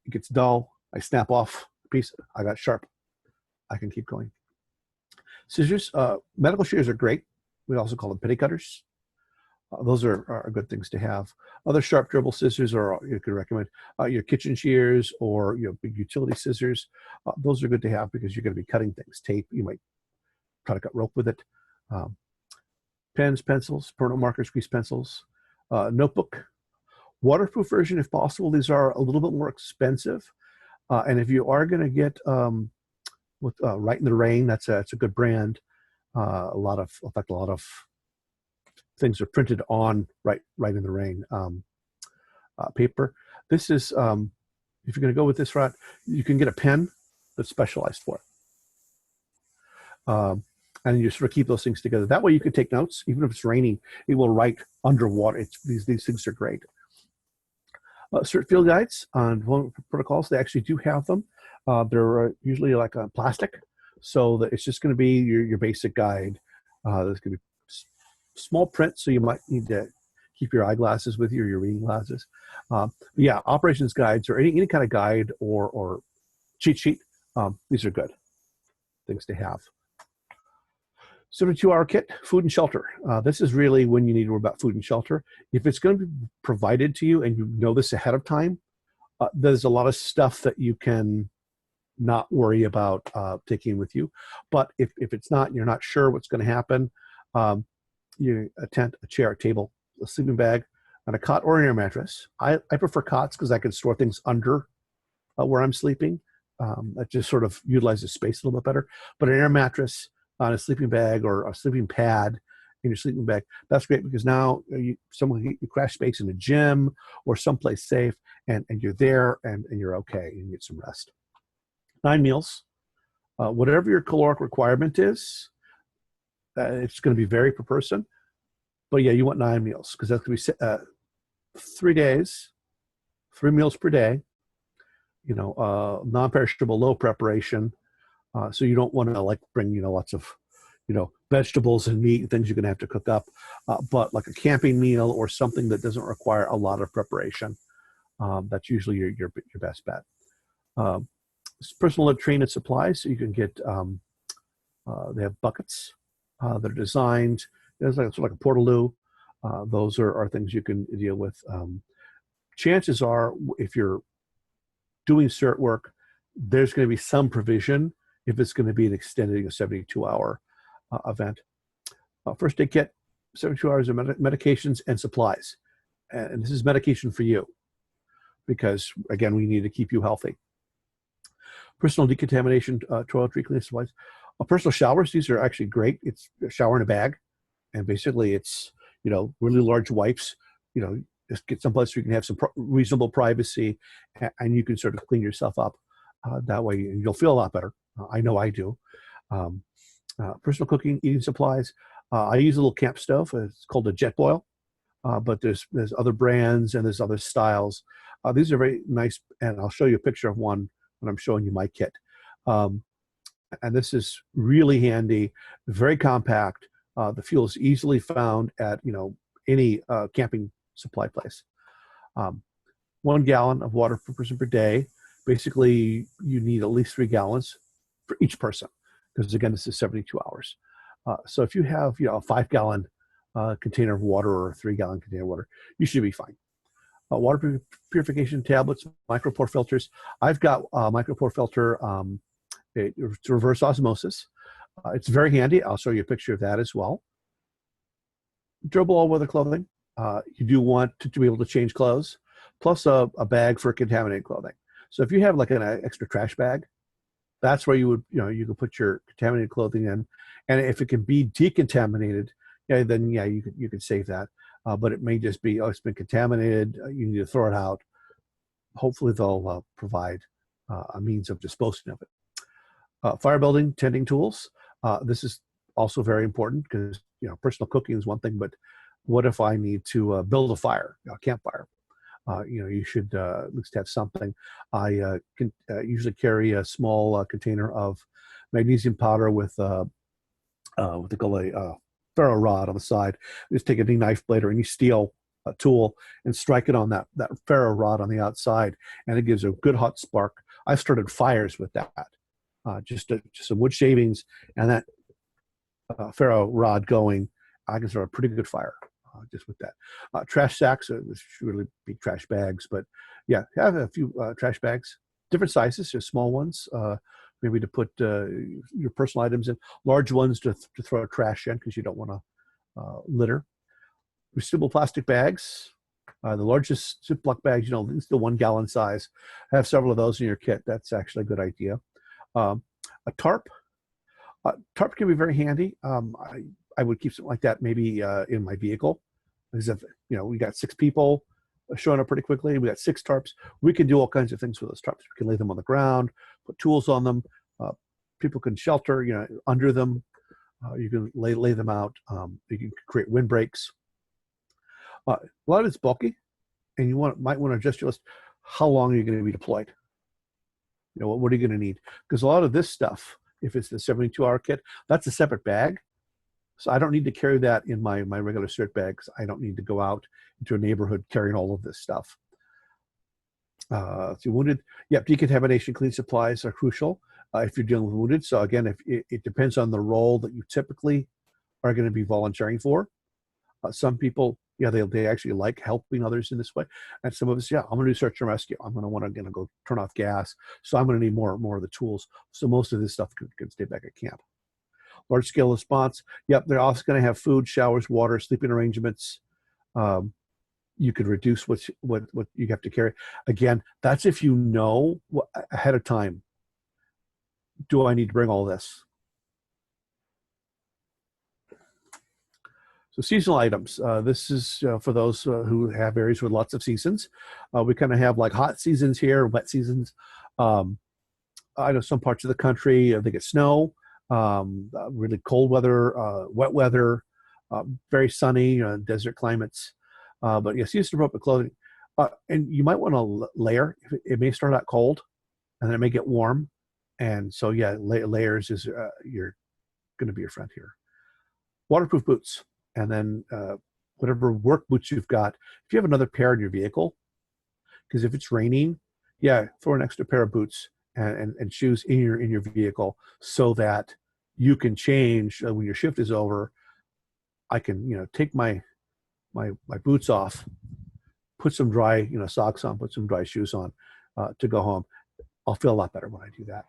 it gets dull, I snap off a piece, I got sharp, I can keep going. Scissors, medical shears are great. We also call them penny cutters. Those are good things to have. Other sharp durable scissors, or you could recommend your kitchen shears or big utility scissors. Those are good to have because you're going to be cutting things. Tape, you might try to cut rope with it. Pens, pencils, permanent markers, grease pencils, notebook. Waterproof version if possible. These are a little bit more expensive. And if you are going to get with Right in the Rain, that's a good brand. A lot of things are printed on Right in the Rain paper. This is, if you're going to go with this route, you can get a pen that's specialized for it. And you sort of keep those things together. That way you can take notes. Even if it's raining, it will write underwater. These things are great. Cert field guides on protocols, they actually do have them. They're usually like a plastic, so that it's just going to be your basic guide. There's going to be small print, so you might need to keep your eyeglasses with you or your reading glasses. Yeah, operations guides or any kind of guide or cheat sheet, these are good things to have. 72-hour kit, food and shelter. This is really when you need to worry about food and shelter. If it's going to be provided to you and you know this ahead of time, there's a lot of stuff that you can not worry about taking with you. But if it's not, you're not sure what's going to happen, a tent, a chair, a table, a sleeping bag, and a cot or an air mattress. I prefer cots because I can store things under where I'm sleeping. That just sort of utilizes space a little bit better. But an air mattress on a sleeping bag or a sleeping pad in your sleeping bag, that's great because now you crash space in a gym or someplace safe, and you're there and you're okay and you get some rest. 9 meals. Whatever your caloric requirement is, it's going to be vary per person. But yeah, you want 9 meals because that's going to be 3 days, 3 meals per day, non-perishable, low preparation. So you don't want to bring, lots of, vegetables and meat and things you're going to have to cook up. But like a camping meal or something that doesn't require a lot of preparation, that's usually your best bet. Personal latrine and supplies. So you can get, they have buckets that are designed. There's sort of like a portaloo. Those are things you can deal with. Chances are, if you're doing cert work, there's going to be some provision if it's going to be an extended 72-hour event. First aid kit, 72 hours of medications and supplies. And this is medication for you because, again, we need to keep you healthy. Personal decontamination, toiletry cleaning supplies. Personal showers, these are actually great. It's a shower in a bag. And basically it's, really large wipes, just get someplace where you can have some reasonable privacy and you can sort of clean yourself up. That way you'll feel a lot better. I know I do. Personal cooking, eating supplies. I use a little camp stove. It's called a Jetboil, but there's other brands and there's other styles. These are very nice, and I'll show you a picture of one when I'm showing you my kit. And this is really handy, very compact. The fuel is easily found at any camping supply place. 1 gallon of water per person per day. Basically, you need at least 3 gallons for each person, because again, this is 72 hours. So if you have, a 5-gallon container of water or a 3-gallon container of water, you should be fine. Water purification tablets, micropore filters. I've got a micropore filter. It's reverse osmosis. It's very handy. I'll show you a picture of that as well. Durable all-weather clothing. You do want to be able to change clothes, plus a bag for contaminated clothing. So if you have like an extra trash bag, that's where you would, you can put your contaminated clothing in. And if it can be decontaminated, then you could save that. But it may just be, it's been contaminated, you need to throw it out. Hopefully they'll provide a means of disposing of it. Fire building, tending tools. This is also very important because, personal cooking is one thing, but what if I need to build a fire, a campfire? You should at least have something. I can usually carry a small container of magnesium powder with what they call a ferro rod on the side. You just take a knife blade or any steel tool and strike it on that ferro rod on the outside, and it gives a good hot spark. I've started fires with that. Just some wood shavings and that ferro rod going, I can start a pretty good fire just with that. Trash sacks, this should really be trash bags, but yeah, have a few trash bags, different sizes, just small ones, maybe to put your personal items in, large ones to throw trash in because you don't want to litter. Reusable plastic bags, the largest Ziploc bags, at least the 1 gallon size. Have several of those in your kit. That's actually a good idea. A tarp. Tarp can be very handy. I would keep something like that maybe in my vehicle, because if we got 6 people showing up pretty quickly, we got 6 tarps. We can do all kinds of things with those tarps. We can lay them on the ground, put tools on them. People can shelter, under them. You can lay them out. You can create windbreaks. A lot of it's bulky, and you might want to adjust your list. How long are you going to be deployed? What are you going to need? Because a lot of this stuff, if it's the 72-hour kit, that's a separate bag. So I don't need to carry that in my regular cert bags. I don't need to go out into a neighborhood carrying all of this stuff. If you're wounded, decontamination clean supplies are crucial if you're dealing with wounded. So again, if it depends on the role that you typically are going to be volunteering for. Some people, they actually like helping others in this way. And some of us, I'm going to do search and rescue. I'm going to want to go turn off gas. So I'm going to need more of the tools. So most of this stuff can stay back at camp. Large scale response. They're also going to have food, showers, water, sleeping arrangements. You could reduce what you have to carry. Again, that's if you know ahead of time. Do I need to bring all this? So seasonal items. This is for those who have areas with lots of seasons. We kind of have like hot seasons here, wet seasons. I know some parts of the country, they get snow. Really cold weather, wet weather, very sunny, desert climates. But seasonal appropriate clothing. And you might want to layer. It may start out cold, and then it may get warm. And so, layers is you're going to be your friend here. Waterproof boots, and then whatever work boots you've got. If you have another pair in your vehicle, because if it's raining, throw an extra pair of boots and shoes in your vehicle so that you can change when your shift is over. I can take my boots off, put some dry socks on, put some dry shoes on to go home. I'll feel a lot better when I do that.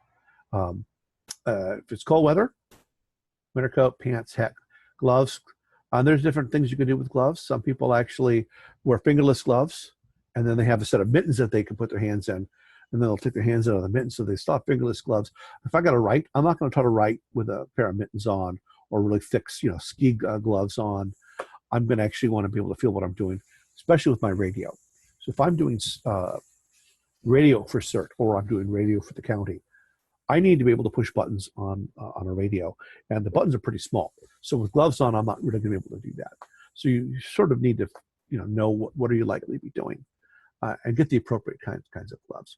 If it's cold weather, winter coat, pants, hat, gloves. There's different things you can do with gloves. Some people actually wear fingerless gloves, and then they have a set of mittens that they can put their hands in. And then they'll take their hands out of the mittens, so they still have fingerless gloves. If I got to write, I'm not going to try to write with a pair of mittens on or really thick, ski gloves on. I'm going to actually want to be able to feel what I'm doing, especially with my radio. So if I'm doing radio for CERT or I'm doing radio for the county, I need to be able to push buttons on a radio, and the buttons are pretty small. So with gloves on, I'm not really going to be able to do that. So you sort of need to, know what are you likely to be doing, and get the appropriate kinds of gloves.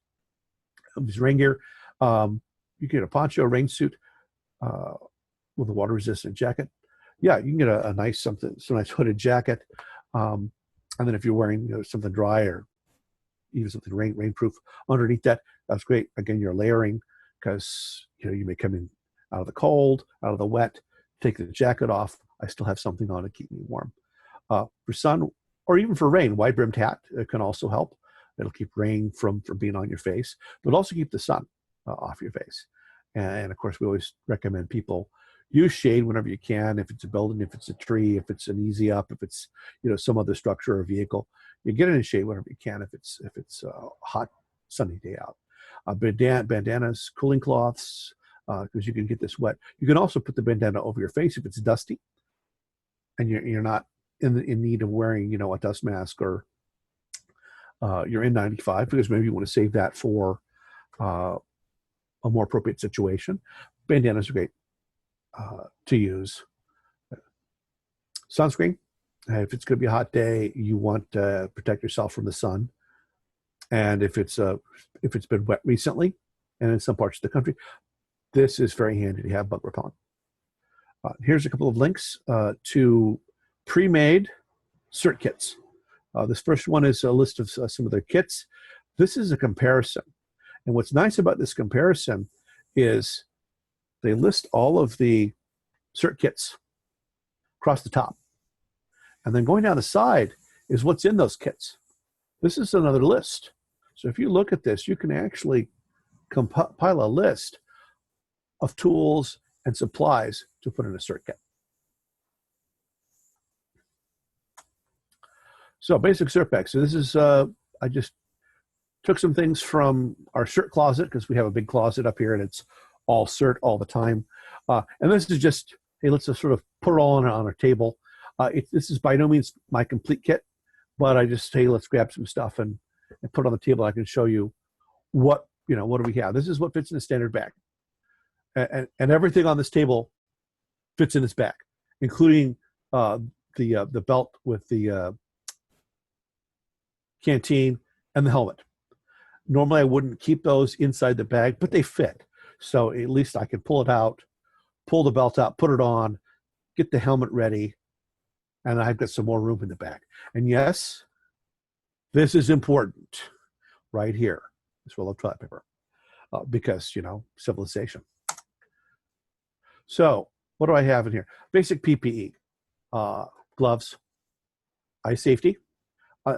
These rain gear, you can get a poncho, rain suit with a water-resistant jacket. You can get a nice some nice hooded jacket. And then if you're wearing something dry or even something rainproof underneath that, that's great. Again, you're layering because you may come in out of the cold, out of the wet, take the jacket off. I still have something on to keep me warm. For sun or even for rain, wide brimmed hat can also help. It'll keep rain from being on your face, but also keep the sun off your face. And of course, we always recommend people use shade whenever you can. If it's a building, if it's a tree, if it's an easy up, if it's some other structure or vehicle, you get it in shade whenever you can. If it's a hot sunny day out, bandanas, cooling cloths, because you can get this wet. You can also put the bandana over your face if it's dusty, and you're not in need of wearing a dust mask or your N95, because maybe you want to save that for a more appropriate situation. Bandanas are great to use. Sunscreen. If it's going to be a hot day, you want to protect yourself from the sun. And if it's been wet recently, and in some parts of the country, this is very handy to have bug repellent. Here's a couple of links to pre-made CERT kits. This first one is a list of some of their kits. This is a comparison. And what's nice about this comparison is they list all of the CERT kits across the top. And then going down the side is what's in those kits. This is another list. So if you look at this, you can actually compile a list of tools and supplies to put in a CERT kit. So basic CERT bag. So this is, I just took some things from our CERT closet, because we have a big closet up here and it's all CERT all the time. And this is just, hey, let's just sort of put it all on our table. This is by no means my complete kit, but I just say, let's grab some stuff and put it on the table. I can show you what do we have. This is what fits in a standard bag. And everything on this table fits in this bag, including the belt with the canteen and the helmet. Normally I wouldn't keep those inside the bag, but they fit. So at least I can pull it out, pull the belt out, put it on, get the helmet ready, and I've got some more room in the bag. And yes, this is important right here, this roll of toilet paper, because, civilization. So what do I have in here? Basic PPE, gloves, eye safety.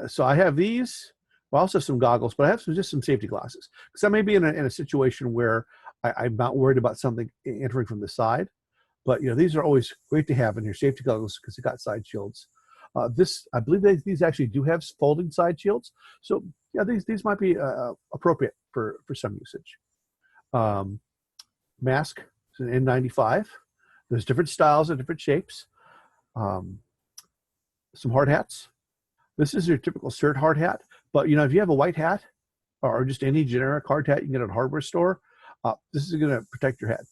So I have these. I also have some goggles, but I have just some safety glasses, because I may be in a situation where I'm not worried about something entering from the side. But these are always great to have in here. Safety goggles, because they got side shields. I believe these actually do have folding side shields. So yeah, these might be appropriate for some usage. Mask, it's an N95. There's different styles and different shapes. Some hard hats. This is your typical CERT hard hat. But if you have a white hat or just any generic hard hat you can get at a hardware store, this is going to protect your head.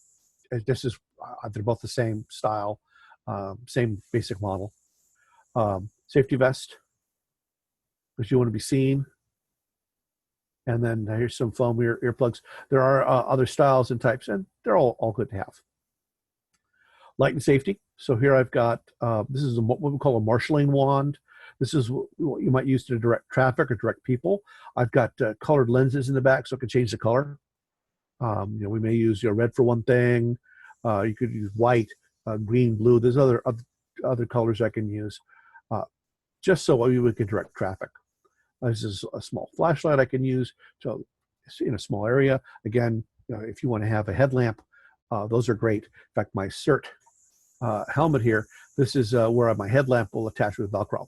This is they're both the same style, same basic model. Safety vest, because you want to be seen. And then here's some foam earplugs. There are other styles and types, and they're all good to have. Light and safety. So here I've got, this is what we call a marshalling wand. This is what you might use to direct traffic or direct people. I've got colored lenses in the back, so I can change the color. We may use red for one thing. You could use white, green, blue. There's other colors I can use, just so we can direct traffic. This is a small flashlight I can use to in a small area. Again, if you want to have a headlamp, those are great. In fact, my CERT helmet here, this is where my headlamp will attach with Velcro.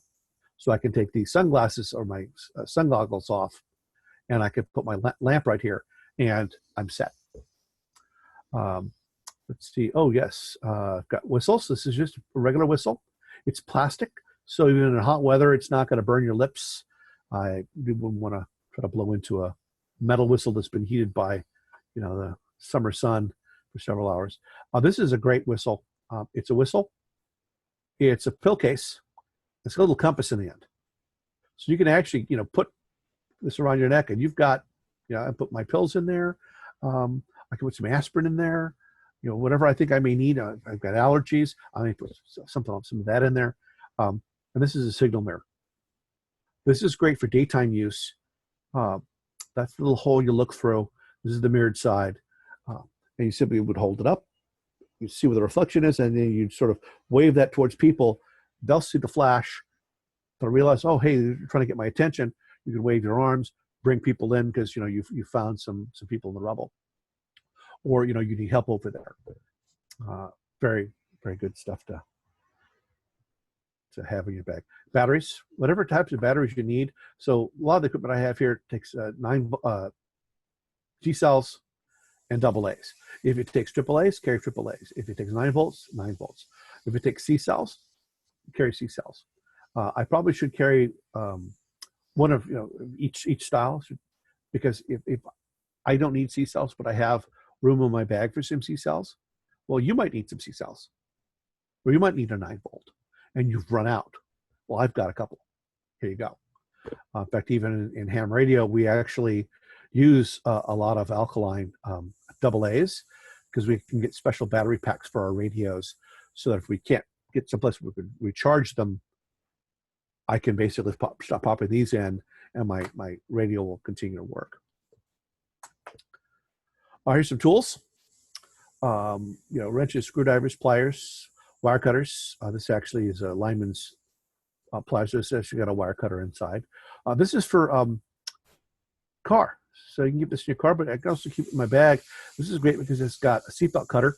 So I can take these sunglasses or my sun goggles off, and I can put my lamp right here, and I'm set. Let's see. Oh, yes. I've got whistles. This is just a regular whistle. It's plastic, so even in hot weather, it's not going to burn your lips. I wouldn't want to try to blow into a metal whistle that's been heated by, the summer sun for several hours. This is a great whistle. It's a whistle. It's a pill case. It's a little compass in the end. So you can actually, put this around your neck, and you've got, I put my pills in there. I can put some aspirin in there. Whatever I think I may need. I've got allergies. I may put some of that in there. And this is a signal mirror. This is great for daytime use. Uh, that's the little hole you look through. This is the mirrored side. And you simply would hold it up. You see where the reflection is, and then you sort of wave that towards people. They'll see the flash. They'll realize, oh, hey, you're trying to get my attention. You can wave your arms, bring people in because you found some people in the rubble, or you need help over there. Very, very good stuff to have in your bag. Batteries, whatever types of batteries you need. So a lot of the equipment I have here takes 9 G cells and AA's. If it takes AAA's, carry AAA's. If it takes 9 volts, 9 volts. If it takes C cells, carry C cells. I probably should carry one of each style, because if I don't need C cells, but I have room in my bag for some C cells, well, you might need some C cells, or you might need a 9 volt, and you've run out. Well, I've got a couple. Here you go. In fact, even in ham radio, we actually use a lot of alkaline AA's, because we can get special battery packs for our radios, so that if we can't get someplace where we could recharge them, I can basically stop popping these in, and my radio will continue to work. Here's some tools. Wrenches, screwdrivers, pliers, wire cutters. This actually is a lineman's pliers. So it's actually got a wire cutter inside. This is for car. So you can keep this in your car, but I can also keep it in my bag. This is great because it's got a seatbelt cutter,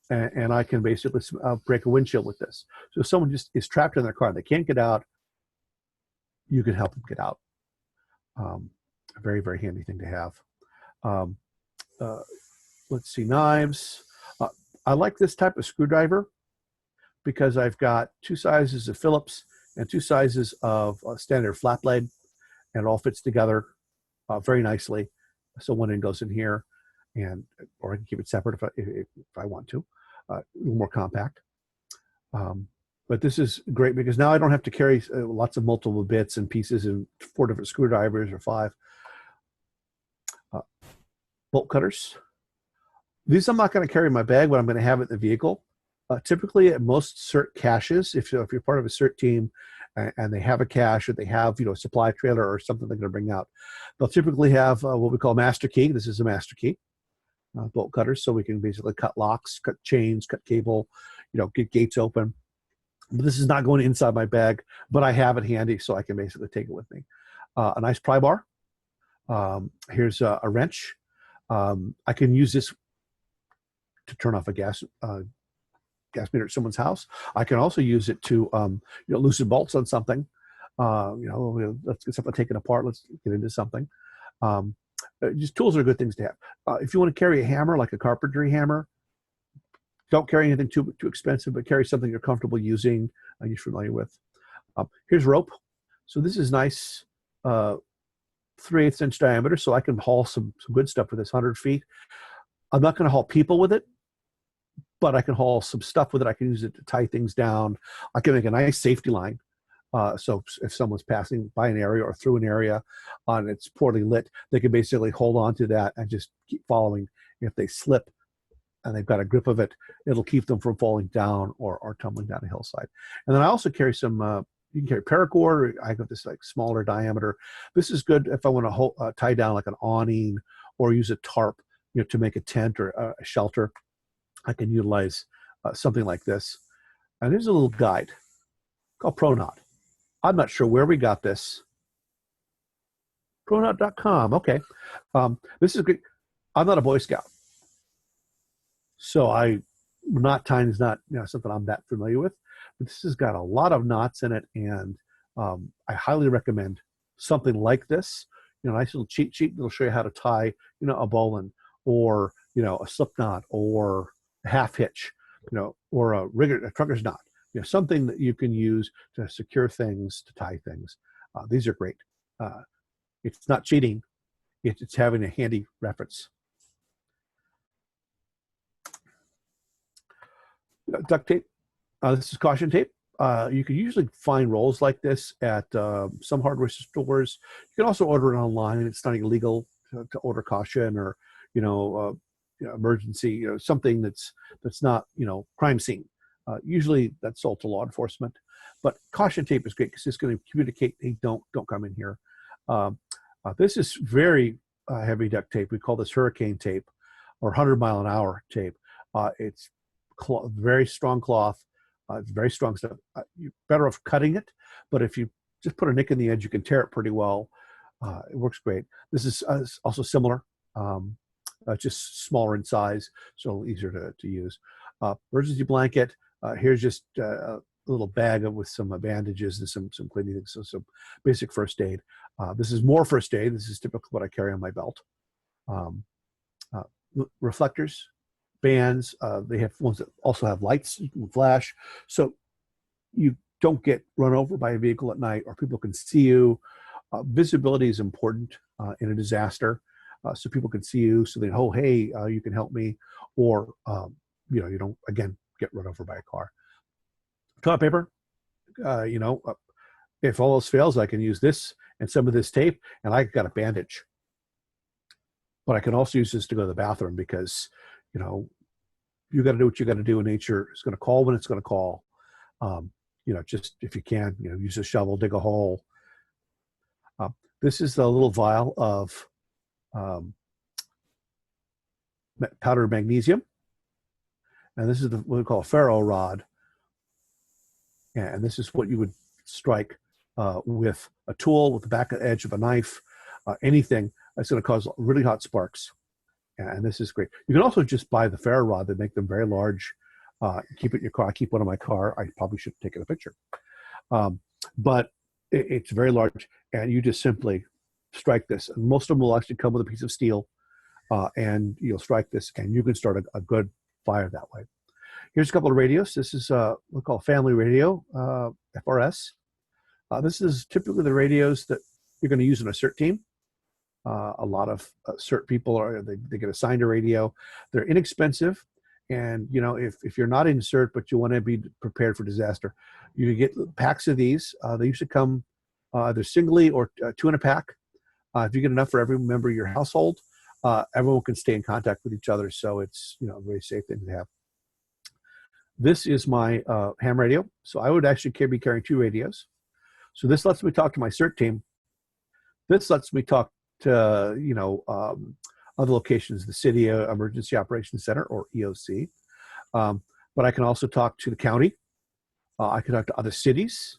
and I can basically break a windshield with this. So if someone just is trapped in their car and they can't get out, you can help them get out. A very, very handy thing to have. Let's see, knives. I like this type of screwdriver because I've got 2 sizes of Phillips and 2 sizes of standard flat blade, and it all fits together very nicely. So one end goes in here, or I can keep it separate if I want to. A little more compact. But this is great because now I don't have to carry lots of multiple bits and pieces and 4 different screwdrivers or 5. Bolt cutters. These I'm not going to carry in my bag, but I'm going to have it in the vehicle. Typically at most CERT caches, if you're part of a CERT team and they have a cache, or they have a supply trailer or something they're going to bring out, they'll typically have what we call master key. This is a master key. Bolt cutters, so we can basically cut locks, cut chains, cut cable, get gates open. But this is not going inside my bag, but I have it handy, so I can basically take it with me. A nice pry bar. Here's a wrench. I can use this to turn off a gas meter at someone's house. I can also use it to loosen bolts on something. Let's get something taken apart. Let's get into something. Just tools are good things to have. If you want to carry a hammer, like a carpentry hammer, don't carry anything too expensive, but carry something you're comfortable using and you're familiar with. Here's rope. So this is nice, 3/8 inch diameter, so I can haul some good stuff with this, 100 feet. I'm not going to haul people with it, but I can haul some stuff with it. I can use it to tie things down. I can make a nice safety line. So if someone's passing by an area or through an area and it's poorly lit, they can basically hold on to that and just keep following. If they slip and they've got a grip of it, it'll keep them from falling down or tumbling down a hillside. And then I also carry some, you can carry paracord. I got this like smaller diameter. This is good if I want to tie down like an awning or use a tarp, to make a tent or a shelter. I can utilize something like this. And here's a little guide called ProKnot. I'm not sure where we got this. ProKnot.com. Okay. This is great. I'm not a Boy Scout, so knot tying is not something I'm that familiar with. But this has got a lot of knots in it, and I highly recommend something like this. A nice little cheat sheet that'll show you how to tie, a bowline, or a slip knot, or a half hitch, or a trucker's knot. Something that you can use to secure things, to tie things. These are great. It's not cheating. It's having a handy reference. Duct tape. This is caution tape. You can usually find rolls like this at some hardware stores. You can also order it online. It's not illegal to order caution or emergency, something that's not crime scene. Usually that's sold to law enforcement, but caution tape is great because it's going to communicate, hey, don't come in here. This is very heavy duct tape. We call this hurricane tape or 100-mile-an-hour tape. It's very strong cloth. It's very strong stuff. You're better off cutting it, but if you just put a nick in the edge, you can tear it pretty well. It works great. This is also similar, just smaller in size, so easier to use. Emergency blanket. Here's just a little bag with some bandages and some cleaning things, so some basic first aid. This is more first aid. This is typically what I carry on my belt. Reflectors, bands. They have ones that also have lights, you can flash, so you don't get run over by a vehicle at night or people can see you. Visibility is important in a disaster, so people can see you, so they know, oh, hey, you can help me, or you don't again get run over by a car. Toilet paper, if all else fails, I can use this and some of this tape, and I got a bandage. But I can also use this to go to the bathroom because, you got to do what you got to do, and nature is going to call when it's going to call. Just if you can, use a shovel, dig a hole. This is the little vial of powdered magnesium, and this is what we call a ferro rod. And this is what you would strike with a tool, with the back edge of a knife, anything that's going to cause really hot sparks. And this is great. You can also just buy the ferro rod. They make them very large. Keep it in your car. I keep one in my car. I probably should have taken a picture. But it's very large, and you just simply strike this. And most of them will actually come with a piece of steel, and you'll strike this, and you can start a good fire that way. Here's a couple of radios. This is what we call family radio, FRS. This is typically the radios that you're going to use in a CERT team. A lot of CERT people they get assigned a radio. They're inexpensive, and if you're not in CERT but you want to be prepared for disaster, you can get packs of these. They usually come either singly or two in a pack. If you get enough for every member of your household, everyone can stay in contact with each other. So it's a very safe thing to have. This is my ham radio. So I would actually be carrying two radios. So this lets me talk to my CERT team. This lets me talk to, other locations, the City Emergency Operations Center, or EOC. But I can also talk to the county. I can talk to other cities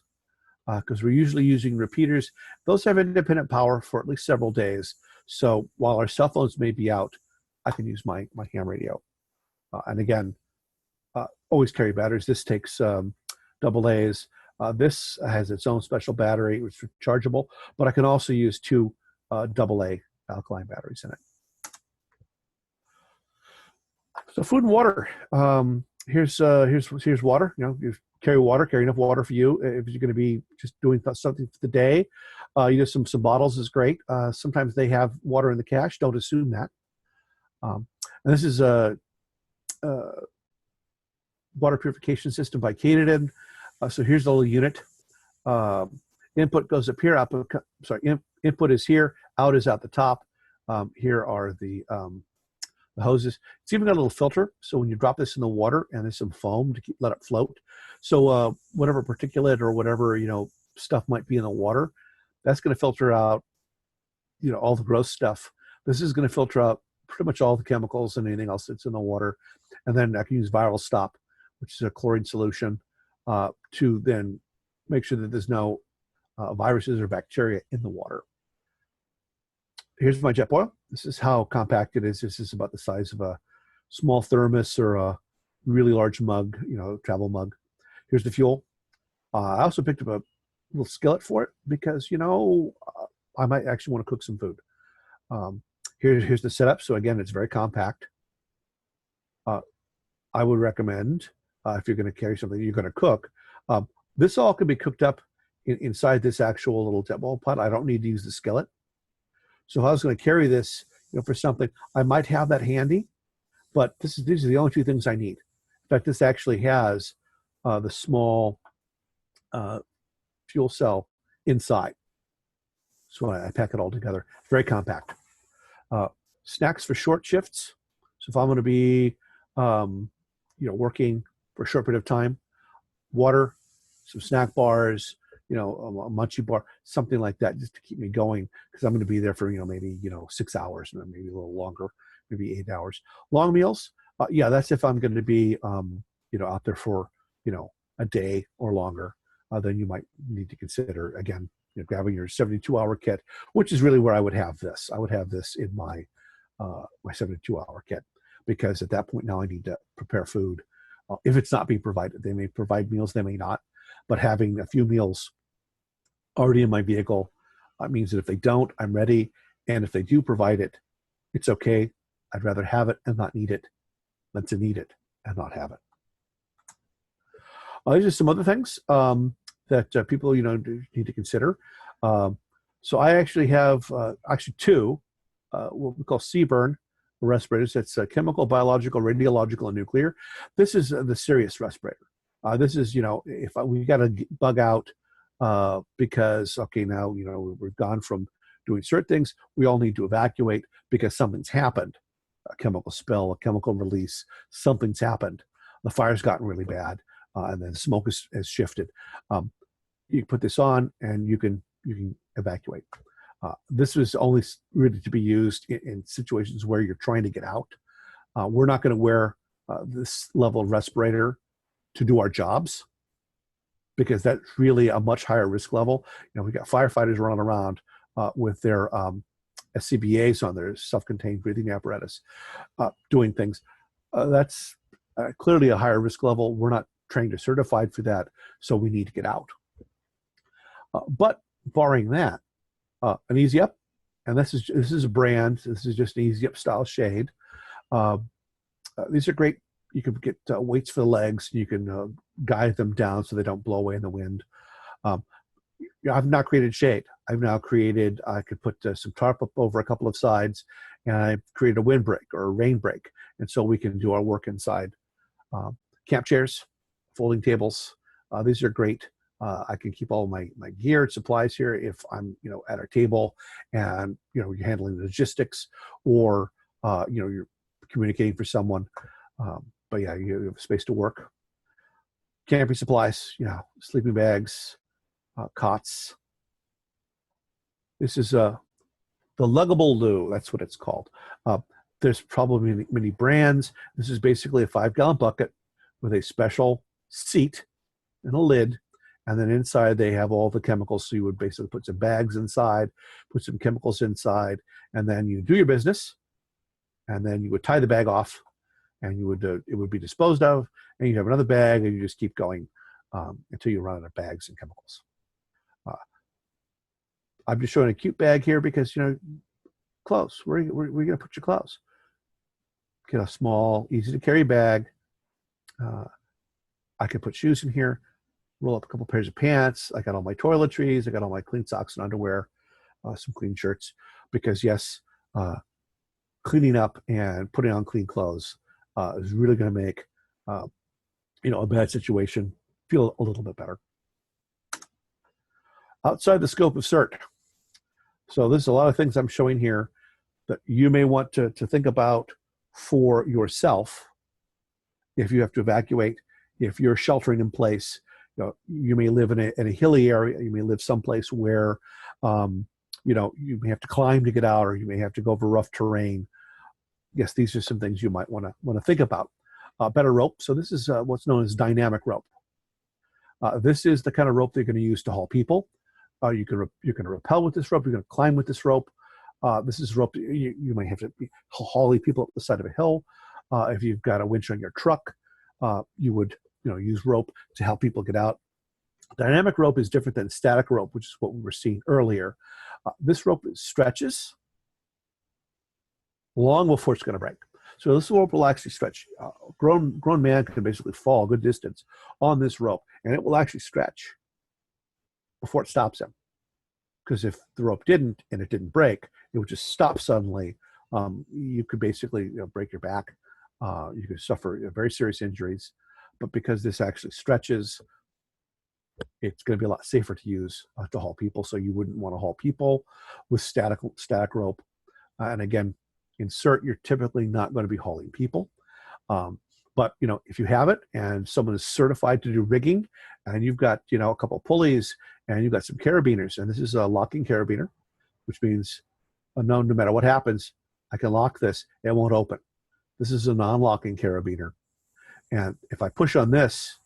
because we're usually using repeaters. Those have independent power for at least several days. So while our cell phones may be out, I can use my ham radio. And again, always carry batteries. This takes AA's. This has its own special battery, which is rechargeable, but I can also use two AA alkaline batteries in it. So food and water. Here's water. You carry water, carry enough water for you. If you're going to be just doing something for the day, some bottles is great. Sometimes they have water in the cache. Don't assume that. And this is a water purification system by Katadyn. So here's the little unit. Input goes up here. Input is here. Out is at the top. Here are the hoses. It's even got a little filter. So when you drop this in the water, and there's some foam to let it float. So whatever particulate or whatever stuff might be in the water, that's going to filter out all the gross stuff. This is going to filter out pretty much all the chemicals and anything else that's in the water. And then I can use Viral Stop, which is a chlorine solution, to then make sure that there's no viruses or bacteria in the water. Here's my Jetboil. This is how compact it is. This is about the size of a small thermos or a really large mug, travel mug. Here's the fuel. I also picked up a little skillet for it because, I might actually want to cook some food. Here's the setup. So again, it's very compact. I would recommend, if you're going to carry something you're going to cook, this all can be cooked up inside this actual little Jetboil pot. I don't need to use the skillet. So if I was going to carry this, for something, I might have that handy, but these are the only two things I need. In fact, this actually has the small fuel cell inside. So I pack it all together. Very compact. Snacks for short shifts. So if I'm going to be, working for a short period of time. Water, some snack bars, a munchie bar, something like that, just to keep me going, because I'm going to be there for, maybe, 6 hours, maybe a little longer, maybe 8 hours. Long meals, yeah, that's if I'm going to be, out there for, a day or longer. Then you might need to consider, again, grabbing your 72-hour kit, which is really where I would have this. I would have this in my 72-hour kit, because at that point now I need to prepare food. If it's not being provided, they may provide meals, they may not. But having a few meals already in my vehicle means that if they don't, I'm ready. And if they do provide it, it's okay. I'd rather have it and not need it than to need it and not have it. These are some other things that people, need to consider. So I actually have two, what we call CBRN respirators. That's chemical, biological, radiological, and nuclear. This is the serious respirator. This is, if we got to bug out because, okay, now, we've gone from doing certain things, we all need to evacuate because something's happened. A chemical spill, a chemical release, something's happened. The fire's gotten really bad, and then smoke has shifted. You put this on and you can evacuate. This was only really to be used in situations where you're trying to get out. We're not going to wear this level of respirator to do our jobs, because that's really a much higher risk level. We got firefighters running around with their SCBAs on, their self-contained breathing apparatus, doing things. That's clearly a higher risk level. We're not trained or certified for that, so we need to get out. But barring that, an Easy Up, and this is a brand. This is just an Easy Up style shade. These are great. You can get weights for the legs. You can guide them down so they don't blow away in the wind. I've now created shade. I've now created, I could put some tarp up over a couple of sides, and I've created a windbreak or a rain break. And so we can do our work inside. Camp chairs, folding tables. These are great. I can keep all my gear and supplies here if I'm, at our table and, you're handling logistics, or, you're communicating for someone. But yeah, you have space to work. Camping supplies, sleeping bags, cots. This is the Luggable Loo. That's what it's called. There's probably many brands. This is basically a 5-gallon bucket with a special seat and a lid. And then inside they have all the chemicals. So you would basically put some bags inside, put some chemicals inside, and then you do your business. And then you would tie the bag off, and you would it would be disposed of, and you have another bag, and you just keep going until you run out of bags and chemicals. I'm just showing a cute bag here because, clothes. Where are you going to put your clothes? Get a small, easy to carry bag. I could put shoes in here, roll up a couple pairs of pants. I got all my toiletries. I got all my clean socks and underwear, some clean shirts, because yes, cleaning up and putting on clean clothes is really going to make, a bad situation feel a little bit better. Outside the scope of CERT. So there's a lot of things I'm showing here that you may want to think about for yourself. If you have to evacuate, if you're sheltering in place, you may live in a hilly area. You may live someplace where, you may have to climb to get out, or you may have to go over rough terrain. Yes, these are some things you might want to think about. Better rope. So this is what's known as dynamic rope. This is the kind of rope they're going to use to haul people. You can rappel with this rope. You're going to climb with this rope. This is rope you might have to be hauling people up the side of a hill. If you've got a winch on your truck, you would use rope to help people get out. Dynamic rope is different than static rope, which is what we were seeing earlier. This rope stretches long before it's going to break. So this rope will actually stretch. Grown man can basically fall a good distance on this rope, and it will actually stretch before it stops him. Because if the rope didn't and it didn't break, it would just stop suddenly. You could basically break your back. You could suffer very serious injuries. But because this actually stretches, it's going to be a lot safer to use to haul people. So you wouldn't want to haul people with static rope. And again, in CERT, you're typically not going to be hauling people. But, if you have it and someone is certified to do rigging, and you've got, a couple of pulleys, and you've got some carabiners, and this is a locking carabiner, which means no matter what happens, I can lock this, it won't open. This is a non-locking carabiner. And if I push on this,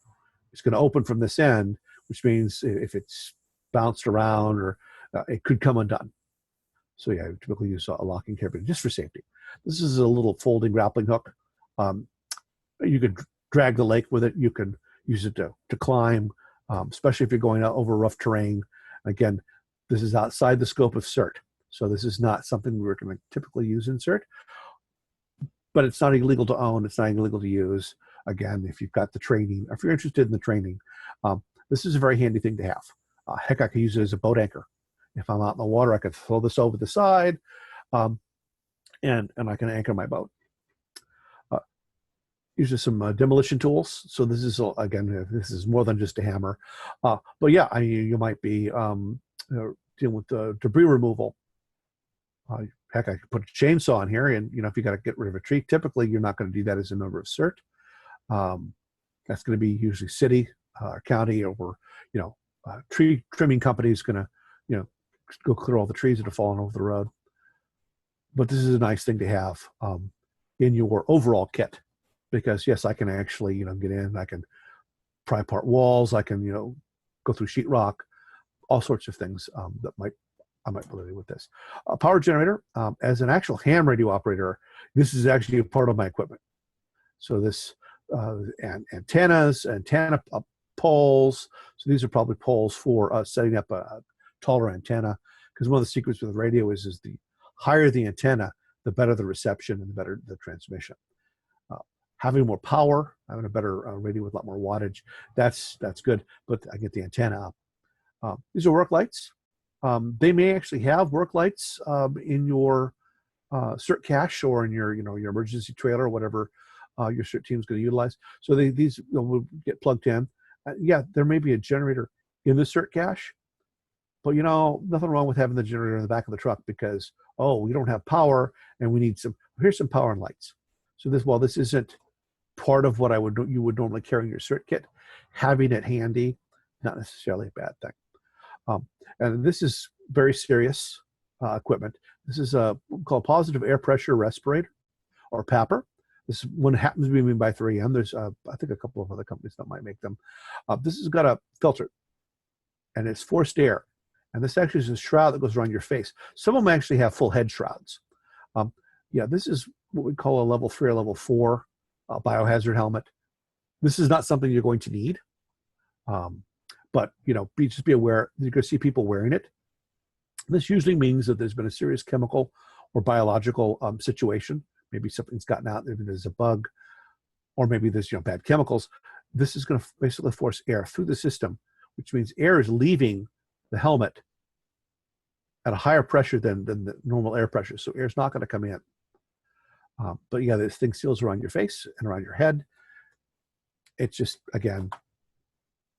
it's going to open from this end, which means if it's bounced around or it could come undone. So yeah, I typically use a locking carabiner just for safety. This is a little folding grappling hook. You could drag the lake with it. You can use it to climb, especially if you're going out over rough terrain. Again, this is outside the scope of CERT. So this is not something we're going to typically use in CERT, but it's not illegal to own. It's not illegal to use. Again, if you've got the training, or if you're interested in the training, this is a very handy thing to have. Heck, I could use it as a boat anchor. If I'm out in the water, I could throw this over the side, and I can anchor my boat. These are some demolition tools. So this is, again, this is more than just a hammer. But yeah, you might be dealing with debris removal. Heck, I could put a chainsaw in here, and if you got to get rid of a tree, typically you're not going to do that as a member of CERT. That's going to be usually city, county, or tree trimming company is going to go clear all the trees that are falling over the road. But this is a nice thing to have in your overall kit, because yes, I can actually get in, I can pry apart walls, I can go through sheetrock, all sorts of things that I might be able with this. A power generator, as an actual ham radio operator, this is actually a part of my equipment. So this antenna poles. So these are probably poles for setting up a taller antenna, because one of the secrets with the radio is the higher the antenna, the better the reception and the better the transmission. Having more power, having a better radio with a lot more wattage, that's good, but I get the antenna up. These are work lights. They may actually have work lights in your CERT cache or in your your emergency trailer or whatever your CERT team is going to utilize. So these will get plugged in. Yeah, there may be a generator in the CERT cache, but nothing wrong with having the generator in the back of the truck, because we don't have power and we need here's some power and lights. So while this isn't part of what you would normally carry in your CERT kit, having it handy, not necessarily a bad thing. And this is very serious equipment. This is called positive air pressure respirator, or PAPR. This one happens to be made by 3M. There's, I think, a couple of other companies that might make them. This has got a filter, and it's forced air. And this actually is a shroud that goes around your face. Some of them actually have full head shrouds. Yeah, this is what we call a level 3 or level 4 biohazard helmet. This is not something you're going to need. But just be aware, you're going to see people wearing it. This usually means that there's been a serious chemical or biological situation. Maybe something's gotten out, maybe there's a bug, or maybe there's bad chemicals. This is going to basically force air through the system, which means air is leaving the helmet at a higher pressure than the normal air pressure. So air's not going to come in. But yeah, this thing seals around your face and around your head. It's just, again,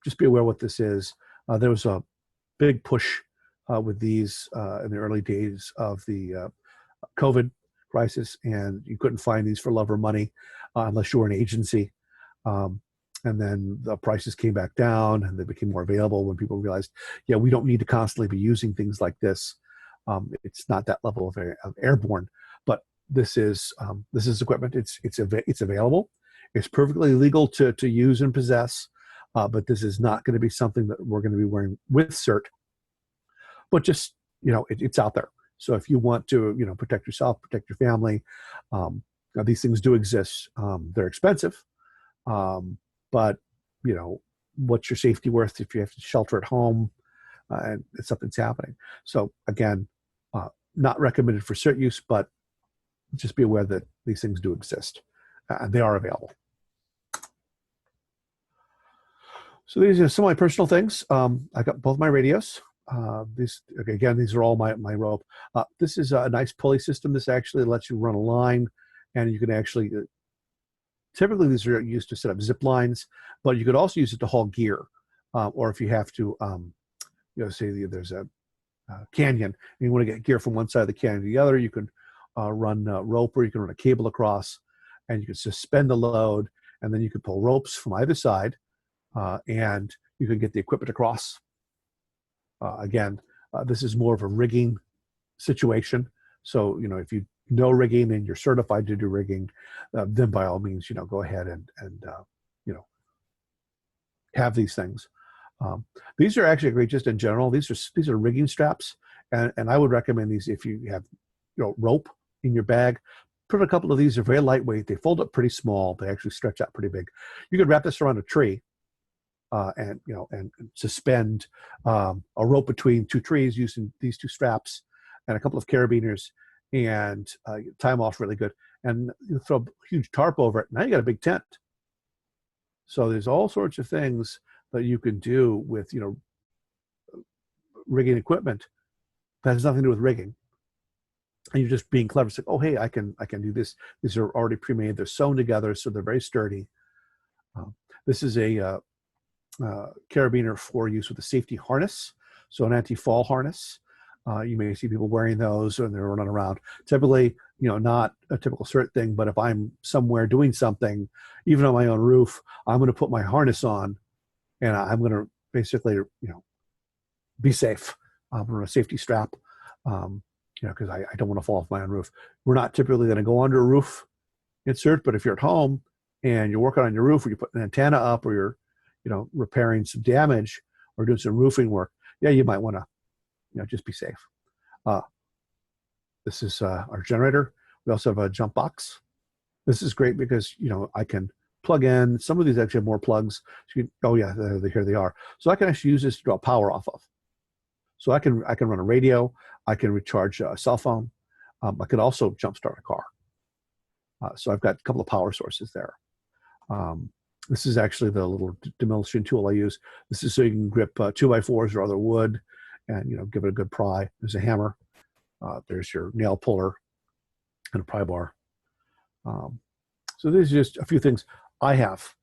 just be aware what this is. There was a big push with these in the early days of the COVID crisis, and you couldn't find these for love or money unless you were an agency. And then the prices came back down and they became more available when people realized, yeah, we don't need to constantly be using things like this. It's not that level of airborne, but this is equipment. It's available. It's perfectly legal to use and possess. But this is not going to be something that we're going to be wearing with CERT, but just, it's out there. So if you want to, protect yourself, protect your family, these things do exist. They're expensive, but, what's your safety worth if you have to shelter at home and if something's happening? So again, not recommended for CERT use, but just be aware that these things do exist. They are available. So these are some of my personal things. I got both my radios. These are all my rope. This is a nice pulley system. This actually lets you run a line, and you can actually, typically these are used to set up zip lines, but you could also use it to haul gear. Or if you have to, say there's a canyon and you want to get gear from one side of the canyon to the other, you can run rope, or you can run a cable across, and you can suspend the load and then you could pull ropes from either side, and you can get the equipment across. Again, this is more of a rigging situation. So, if you know rigging and you're certified to do rigging, then by all means, go ahead and have these things. These are actually great just in general. These are rigging straps, and I would recommend these if you have rope in your bag. Put a couple of these. Are very lightweight. They fold up pretty small. They actually stretch out pretty big. You could wrap this around a tree, and suspend a rope between two trees using these two straps and a couple of carabiners, and tie them off really good. And you throw a huge tarp over it. Now you got a big tent. So there's all sorts of things that you can do with rigging equipment that has nothing to do with rigging. And you're just being clever. It's like, oh, hey, I can do this. These are already pre-made. They're sewn together, so they're very sturdy. This is a carabiner for use with a safety harness, so an anti-fall harness. You may see people wearing those and they're running around. Typically, not a typical CERT thing, but if I'm somewhere doing something, even on my own roof, I'm going to put my harness on, and I'm going to basically, be safe. I'm on a safety strap, because I don't want to fall off my own roof. We're not typically going to go under a roof in CERT, but if you're at home and you're working on your roof, or you're putting an antenna up, or you're, repairing some damage or doing some roofing work, yeah, you might want to, just be safe. This is our generator. We also have a jump box. This is great because, I can plug in. Some of these actually have more plugs. So oh yeah, here they are. So I can actually use this to draw power off of. So I can run a radio. I can recharge a cell phone. I could also jumpstart a car. So I've got a couple of power sources there. This is actually the little demolition tool I use. This is so you can grip 2x4s or other wood and, give it a good pry. There's a hammer. There's your nail puller and a pry bar. So there's just a few things I have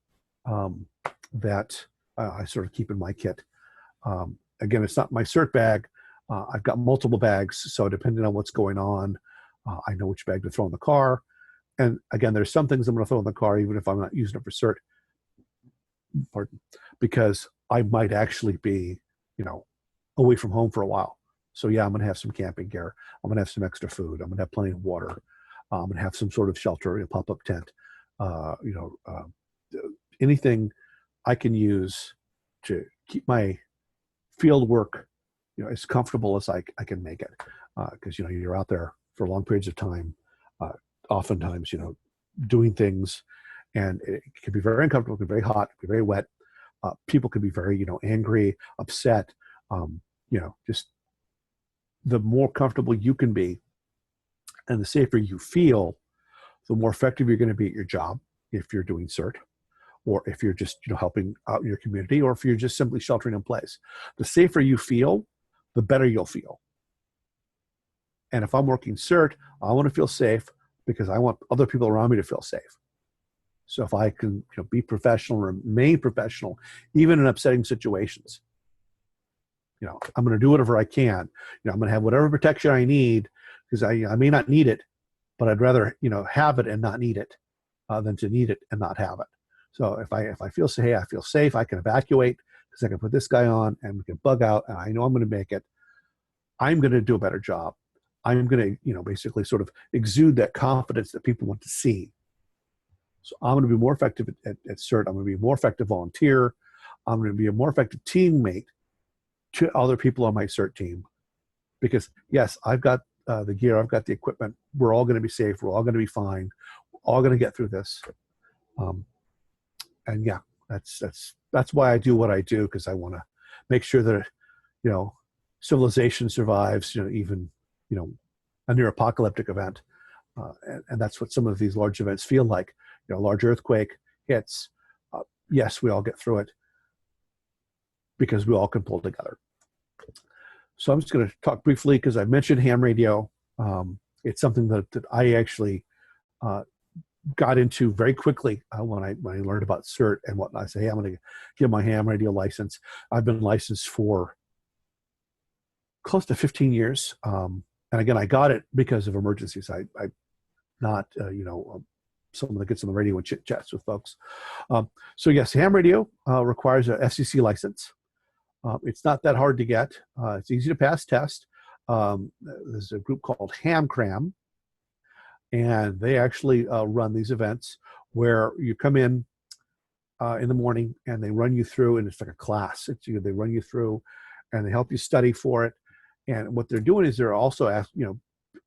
that I sort of keep in my kit. Again, it's not my CERT bag. I've got multiple bags, so depending on what's going on, I know which bag to throw in the car. And again, there's some things I'm going to throw in the car even if I'm not using it for CERT. Pardon, because I might actually be, away from home for a while. So yeah, I'm going to have some camping gear. I'm going to have some extra food. I'm going to have plenty of water. I'm going to have some sort of shelter, a pop-up tent. Anything I can use to keep my field work, as comfortable as I can make it. Because you're out there for long periods of time, oftentimes, doing things, and it can be very uncomfortable, it can be very hot, it can be very wet. People can be very, angry, upset. Just the more comfortable you can be and the safer you feel, the more effective you're going to be at your job if you're doing CERT, or if you're just, helping out in your community, or if you're just simply sheltering in place. The safer you feel, the better you'll feel. And if I'm working CERT, I want to feel safe because I want other people around me to feel safe. So if I can be professional, remain professional, even in upsetting situations, I'm going to do whatever I can. I'm going to have whatever protection I need, because I may not need it, but I'd rather have it and not need it than to need it and not have it. So if I feel hey, I feel safe, I can evacuate because I can put this guy on and we can bug out, and I know I'm going to make it. I'm going to do a better job. I'm going to basically sort of exude that confidence that people want to see. So I'm going to be more effective at CERT. I'm going to be a more effective volunteer. I'm going to be a more effective teammate to other people on my CERT team. Because yes, I've got the gear, I've got the equipment. We're all going to be safe. We're all going to be fine. We're all going to get through this. And yeah, that's why I do what I do, because I want to make sure that civilization survives. Even a near apocalyptic event, and that's what some of these large events feel like. A large earthquake hits. Yes, we all get through it because we all can pull together. So I'm just going to talk briefly because I mentioned ham radio. It's something that I actually got into very quickly when I learned about CERT and whatnot. I say, hey, I'm going to get my ham radio license. I've been licensed for close to 15 years. And again, I got it because of emergencies. I not, someone that gets on the radio and chit chats with folks. So yes, ham radio requires a FCC license. It's not that hard to get. It's easy to pass test. There's a group called HamCram, and they actually run these events where you come in the morning and they run you through, and it's like a class. They run you through and they help you study for it. And what they're doing is they're also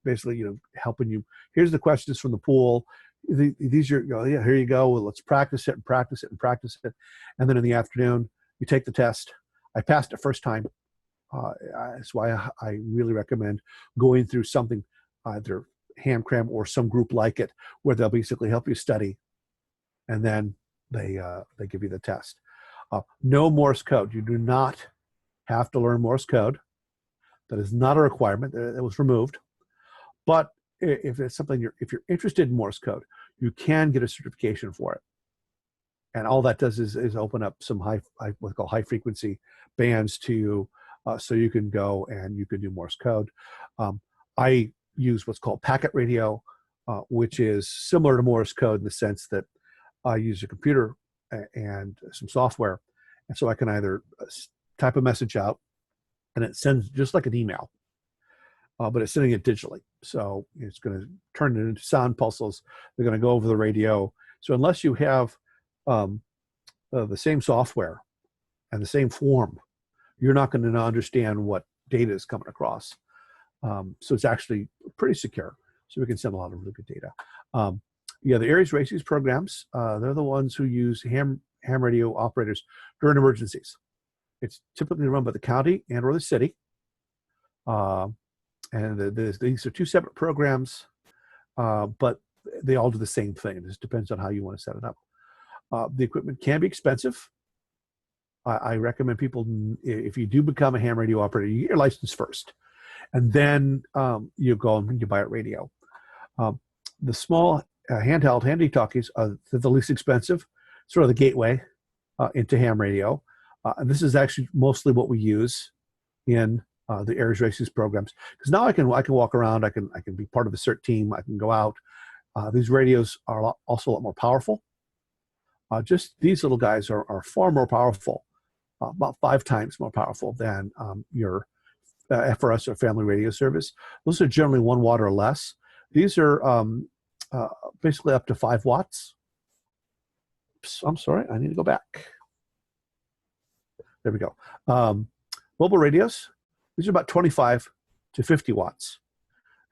basically helping you. Here's the questions from the pool. These are, yeah, here you go. Well, let's practice it and practice it and practice it. And then in the afternoon, you take the test. I passed it first time. That's why I really recommend going through something, either HamCram or some group like it, where they'll basically help you study, and then they give you the test. No Morse code. You do not have to learn Morse code. That is not a requirement. It was removed. But if it's something if you're interested in Morse code, you can get a certification for it. And all that does is open up some what's called high frequency bands to you, so you can go and you can do Morse code. I use what's called packet radio, which is similar to Morse code in the sense that I use a computer and some software, and so I can either type a message out, and it sends just like an email, but it's sending it digitally. So it's going to turn it into sound pulses. They're going to go over the radio. So unless you have the same software and the same form, you're not going to understand what data is coming across. So it's actually pretty secure. So we can send a lot of really good data. The Aries RACES programs, they're the ones who use ham radio operators during emergencies. It's typically run by the county and or the city. And these are two separate programs, but they all do the same thing. It just depends on how you want to set it up. The equipment can be expensive. I recommend people, if you do become a ham radio operator, you get your license first, and then you go and you buy a radio. The small handheld handy talkies are the least expensive, sort of the gateway into ham radio. And this is actually mostly what we use in the Aries RACES programs, because now I can walk around. I can be part of a CERT team. I can go out. These radios are also a lot more powerful. Just these little guys are far more powerful, about 5 times more powerful than your FRS or family radio service. Those are generally 1 watt or less. These are basically up to 5 watts. Oops, I'm sorry, I need to go back. There we go. Mobile radios, these are about 25 to 50 watts.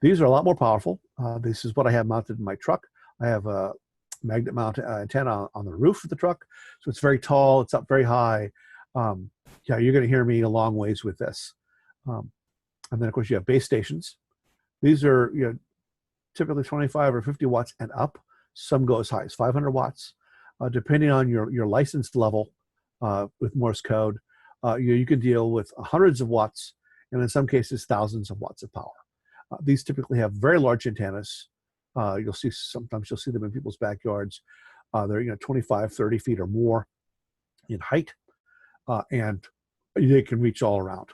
These are a lot more powerful. This is what I have mounted in my truck. I have a magnet mount antenna on the roof of the truck, so it's very tall. It's up very high. Yeah, you're going to hear me a long ways with this. And then, of course, you have base stations. These are typically 25 or 50 watts and up. Some go as high as 500 watts. Depending on your license level with Morse code, you can deal with hundreds of watts, and in some cases, thousands of watts of power. These typically have very large antennas. Sometimes you'll see them in people's backyards. They're 25, 30 feet or more in height, and they can reach all around.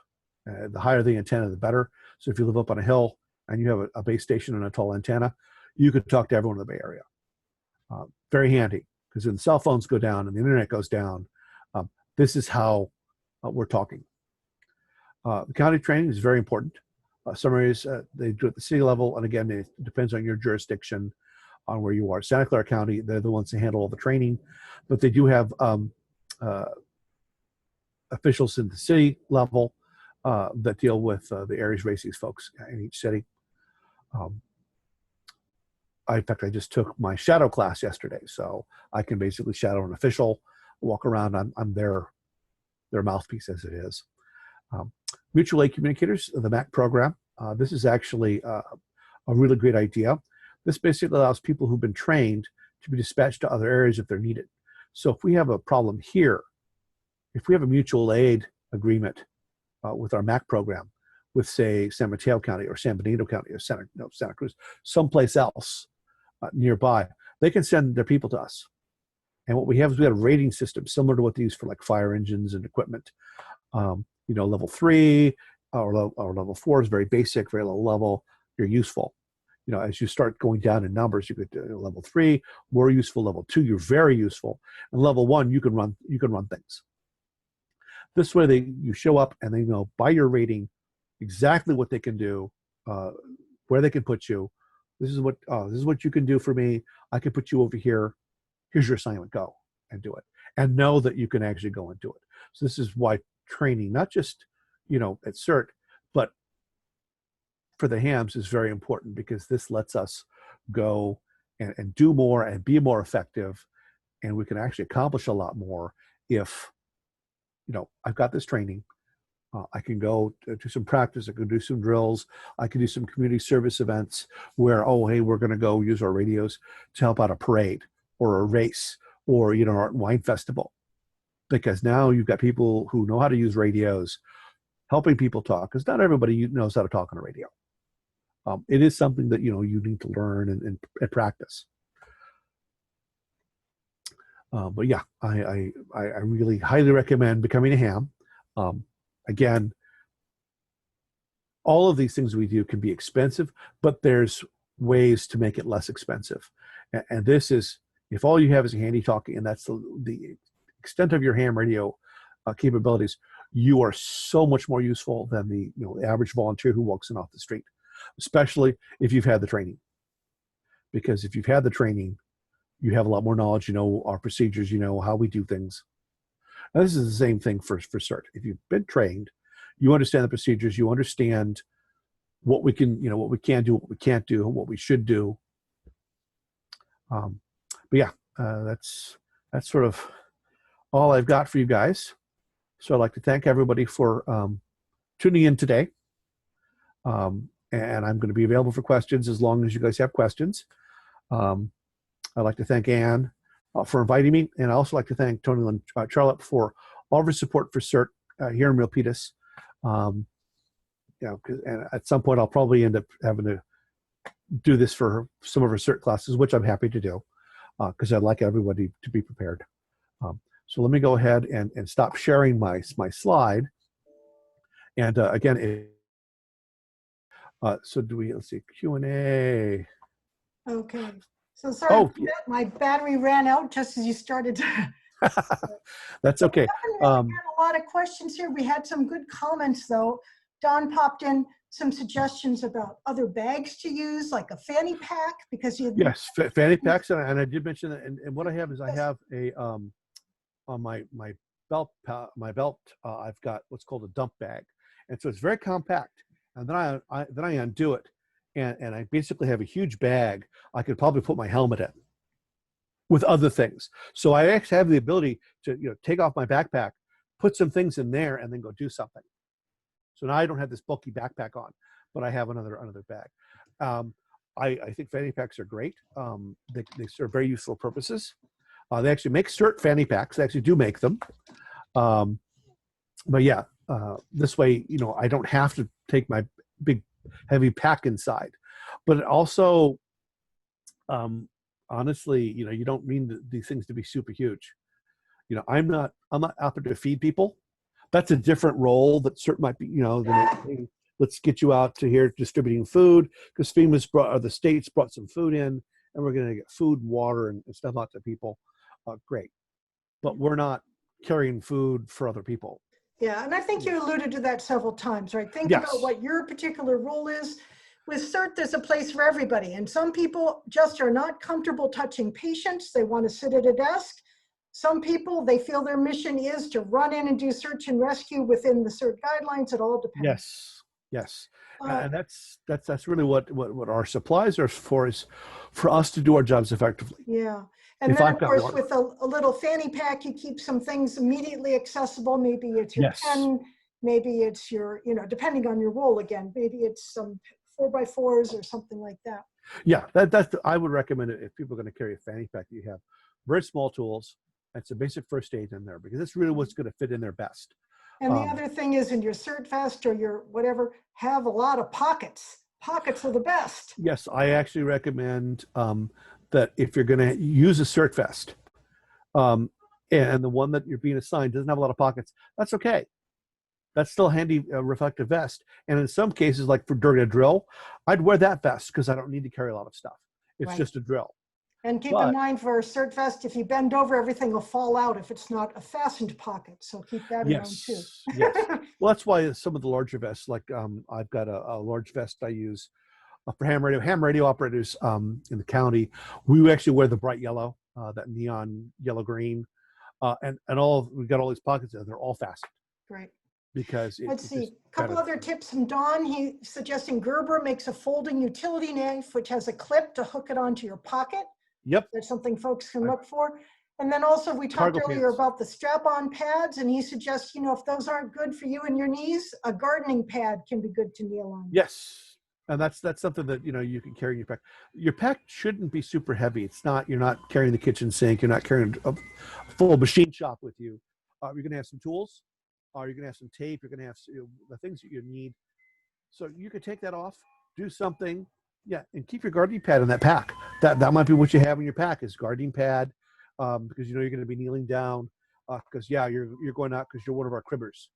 The higher the antenna, the better. So if you live up on a hill and you have a base station and a tall antenna, you could talk to everyone in the Bay Area. Very handy, because when cell phones go down and the internet goes down, this is how we're talking. The county training is very important. Some areas, they do it at the city level, and again, it depends on your jurisdiction, on where you are. Santa Clara County, they're the ones that handle all the training, but they do have officials in the city level that deal with the Aries RACES folks in each city. In fact, I just took my shadow class yesterday, so I can basically shadow an official, walk around. I'm their mouthpiece as it is. Mutual aid communicators, the MAC program. This is actually a really great idea. This basically allows people who've been trained to be dispatched to other areas if they're needed. So if we have a problem here, if we have a mutual aid agreement with our MAC program, with say San Mateo County or San Benito County or Santa Cruz, someplace else nearby, they can send their people to us. And what we have is we have a rating system similar to what they use for like fire engines and equipment. Level 3 or level 4 is very basic, very low level. You're useful. as you start going down in numbers, you get to level 3, more useful. Level 2, you're very useful, and level 1, you can run things. This way, you show up and they know by your rating exactly what they can do, where they can put you. This is what you can do for me. I can put you over here. Here's your assignment. Go and do it, and know that you can actually go and do it. So this is why training, not just at CERT, but for the hams is very important, because this lets us go and do more and be more effective, and we can actually accomplish a lot more if I've got this training. I can go do some practice. I can do some drills. I can do some community service events where, oh, hey, we're going to go use our radios to help out a parade or a race or, our wine festival. Because now you've got people who know how to use radios, helping people talk, because not everybody knows how to talk on a radio. It is something that, you need to learn and practice. But yeah, I really highly recommend becoming a ham. Again, all of these things we do can be expensive, but there's ways to make it less expensive. And this is, if all you have is a handy talkie, and that's the extent of your ham radio capabilities, you are so much more useful than the average volunteer who walks in off the street, especially if you've had the training. Because if you've had the training, you have a lot more knowledge, our procedures, how we do things. Now, this is the same thing for CERT. If you've been trained, you understand the procedures, you understand what we can, what we can do, what we can't do, what we should do. But yeah, that's sort of all I've got for you guys. So I'd like to thank everybody for tuning in today. And I'm going to be available for questions as long as you guys have questions. I'd like to thank Ann for inviting me, and I also like to thank Tony Lynn Charlotte for all of her support for CERT here in Milpitas. And at some point I'll probably end up having to do this for some of her CERT classes, which I'm happy to do, because I'd like everybody to be prepared. So let me go ahead and stop sharing my slide. And again, so let's see, Q&A. Okay. So sorry, Oh, my battery ran out just as you started to. That's okay. We have a lot of questions here. We had some good comments, though. Don popped in some suggestions about other bags to use, like a fanny pack, because you. Yes, fanny packs, and I did mention that. And what I have is I have a on my belt, I've got what's called a dump bag, and so it's very compact. And then I undo it, and I basically have a huge bag. I could probably put my helmet in with other things. So I actually have the ability to take off my backpack, put some things in there, and then go do something. So now I don't have this bulky backpack on, but I have another bag. I think fanny packs are great. They serve very useful purposes. They actually make CERT fanny packs. They actually do make them. But yeah, this way, I don't have to take my big heavy pack inside. But it also, honestly, you don't mean these things to be super huge. I'm not out there to feed people. That's a different role that CERT might be, let's get you out to here distributing food, because the states brought some food in, and we're going to get food, water, and stuff out to people. Great. But we're not carrying food for other people. Yeah, and I think you alluded to that several times, right? Think about what your particular role is. With CERT, there's a place for everybody. And some people just are not comfortable touching patients. They want to sit at a desk. Some people, they feel their mission is to run in and do search and rescue within the CERT guidelines. It all depends. Yes. And that's really what our supplies are for, is for us to do our jobs effectively. Yeah. And then, of course, with a little fanny pack, you keep some things immediately accessible. Maybe it's your pen, maybe it's your, depending on your role again, maybe it's some 4x4s or something like that. Yeah, I would recommend it if people are going to carry a fanny pack. You have very small tools. It's a basic first aid in there, because that's really what's going to fit in there best. And the other thing is, in your CERT vest or your whatever, have a lot of pockets. Pockets are the best. Yes, I actually recommend that if you're going to use a CERT vest, and the one that you're being assigned doesn't have a lot of pockets, that's okay. That's still a handy reflective vest. And in some cases, like for during a drill, I'd wear that vest because I don't need to carry a lot of stuff. It's Right. just a drill. And keep in But mind for a CERT vest, if you bend over, everything will fall out if it's not a fastened pocket. So keep that in mind too. yes. Well, that's why some of the larger vests, like I've got a large vest I use for ham radio operators in the county. We actually wear the bright yellow, that neon yellow green, and we've got all these pockets and they're all fastened. Great. Because let's see, a couple other tips from Don. He's suggesting Gerber makes a folding utility knife which has a clip to hook it onto your pocket. Yep. That's something folks can look for. And then also we talked earlier about the strap-on pads, and he suggests, if those aren't good for you and your knees, a gardening pad can be good to kneel on. Yes. And that's something that you can carry in your pack. Your pack shouldn't be super heavy. It's not. You're not carrying the kitchen sink. You're not carrying a full machine shop with you. You're going to have some tools. You're going to have some tape. You're going to have the things that you need. So you could take that off, do something, and keep your gardening pad in that pack. That might be what you have in your pack is gardening pad, because you're going to be kneeling down. Because you're going out because you're one of our cribbers.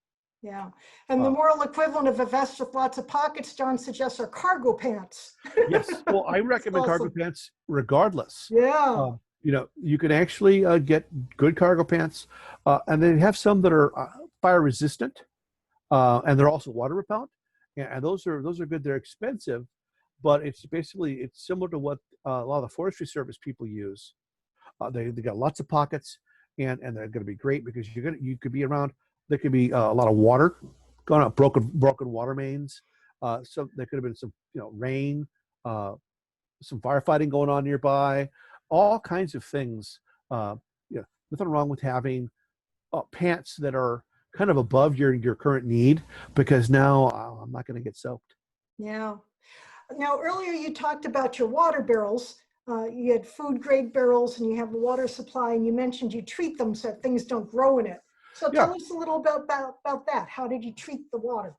Yeah, and the moral equivalent of a vest with lots of pockets, John suggests, are cargo pants. Yes, well, I recommend cargo pants regardless. Yeah. You can actually get good cargo pants, and they have some that are fire resistant, and they're also water repellent, and those are good. They're expensive, but it's similar to what a lot of the Forestry Service people use. They got lots of pockets, and they're going to be great because you could be around. There could be a lot of water going up, broken water mains. So there could have been some rain, some firefighting going on nearby, all kinds of things. Nothing wrong with having pants that are kind of above your current need, because now I'm not going to get soaked. Yeah. Now, earlier you talked about your water barrels. You had food grade barrels and you have a water supply, and you mentioned you treat them so that things don't grow in it. So tell us a little about that. How did you treat the water?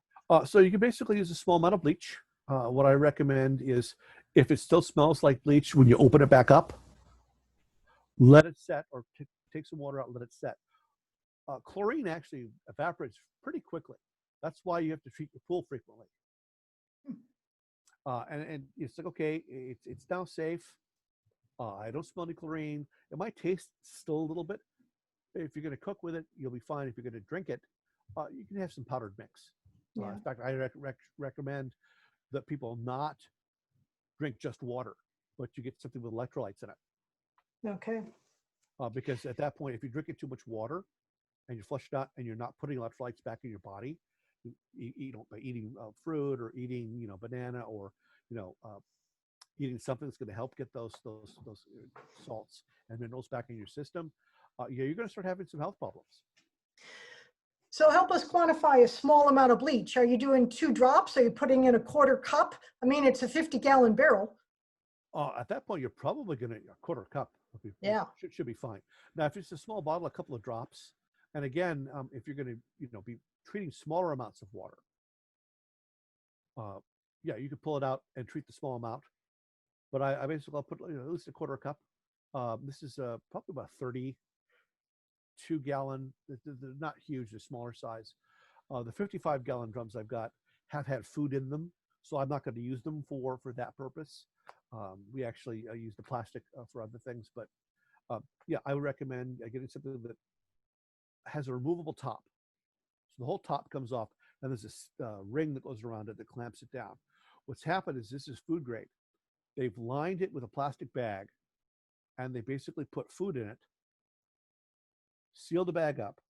So you can basically use a small amount of bleach. What I recommend is, if it still smells like bleach when you open it back up, let it set, or take some water out and let it set. Chlorine actually evaporates pretty quickly. That's why you have to treat your pool frequently. And it's like, okay, it's now safe. I don't smell any chlorine. It might taste still a little bit. If you're going to cook with it, you'll be fine. If you're going to drink it, you can have some powdered mix. In fact, I recommend that people not drink just water, but you get something with electrolytes in it. Okay. Because at that point, if you're drinking too much water and you flush it out and you're not putting electrolytes back in your body, by eating fruit or eating banana, or eating something that's going to help get those salts and minerals back in your system, you're going to start having some health problems. So help us quantify a small amount of bleach. Are you doing 2 drops? Are you putting in a quarter cup? I mean, it's a 50-gallon barrel. At that point, you're probably going to a quarter cup. Should be fine. Now, if it's a small bottle, a couple of drops. And again, if you're going to be treating smaller amounts of water, you could pull it out and treat the small amount. But I basically I'll put at least a quarter cup. This is probably about 32-gallon. They're not huge; they're smaller size. The 55-gallon drums I've got have had food in them, so I'm not going to use them for that purpose. We actually use the plastic for other things, but I would recommend getting something that has a removable top. So the whole top comes off, and there's this ring that goes around it that clamps it down. What's happened is, this is food grade. They've lined it with a plastic bag, and they basically put food in it, seal the bag up,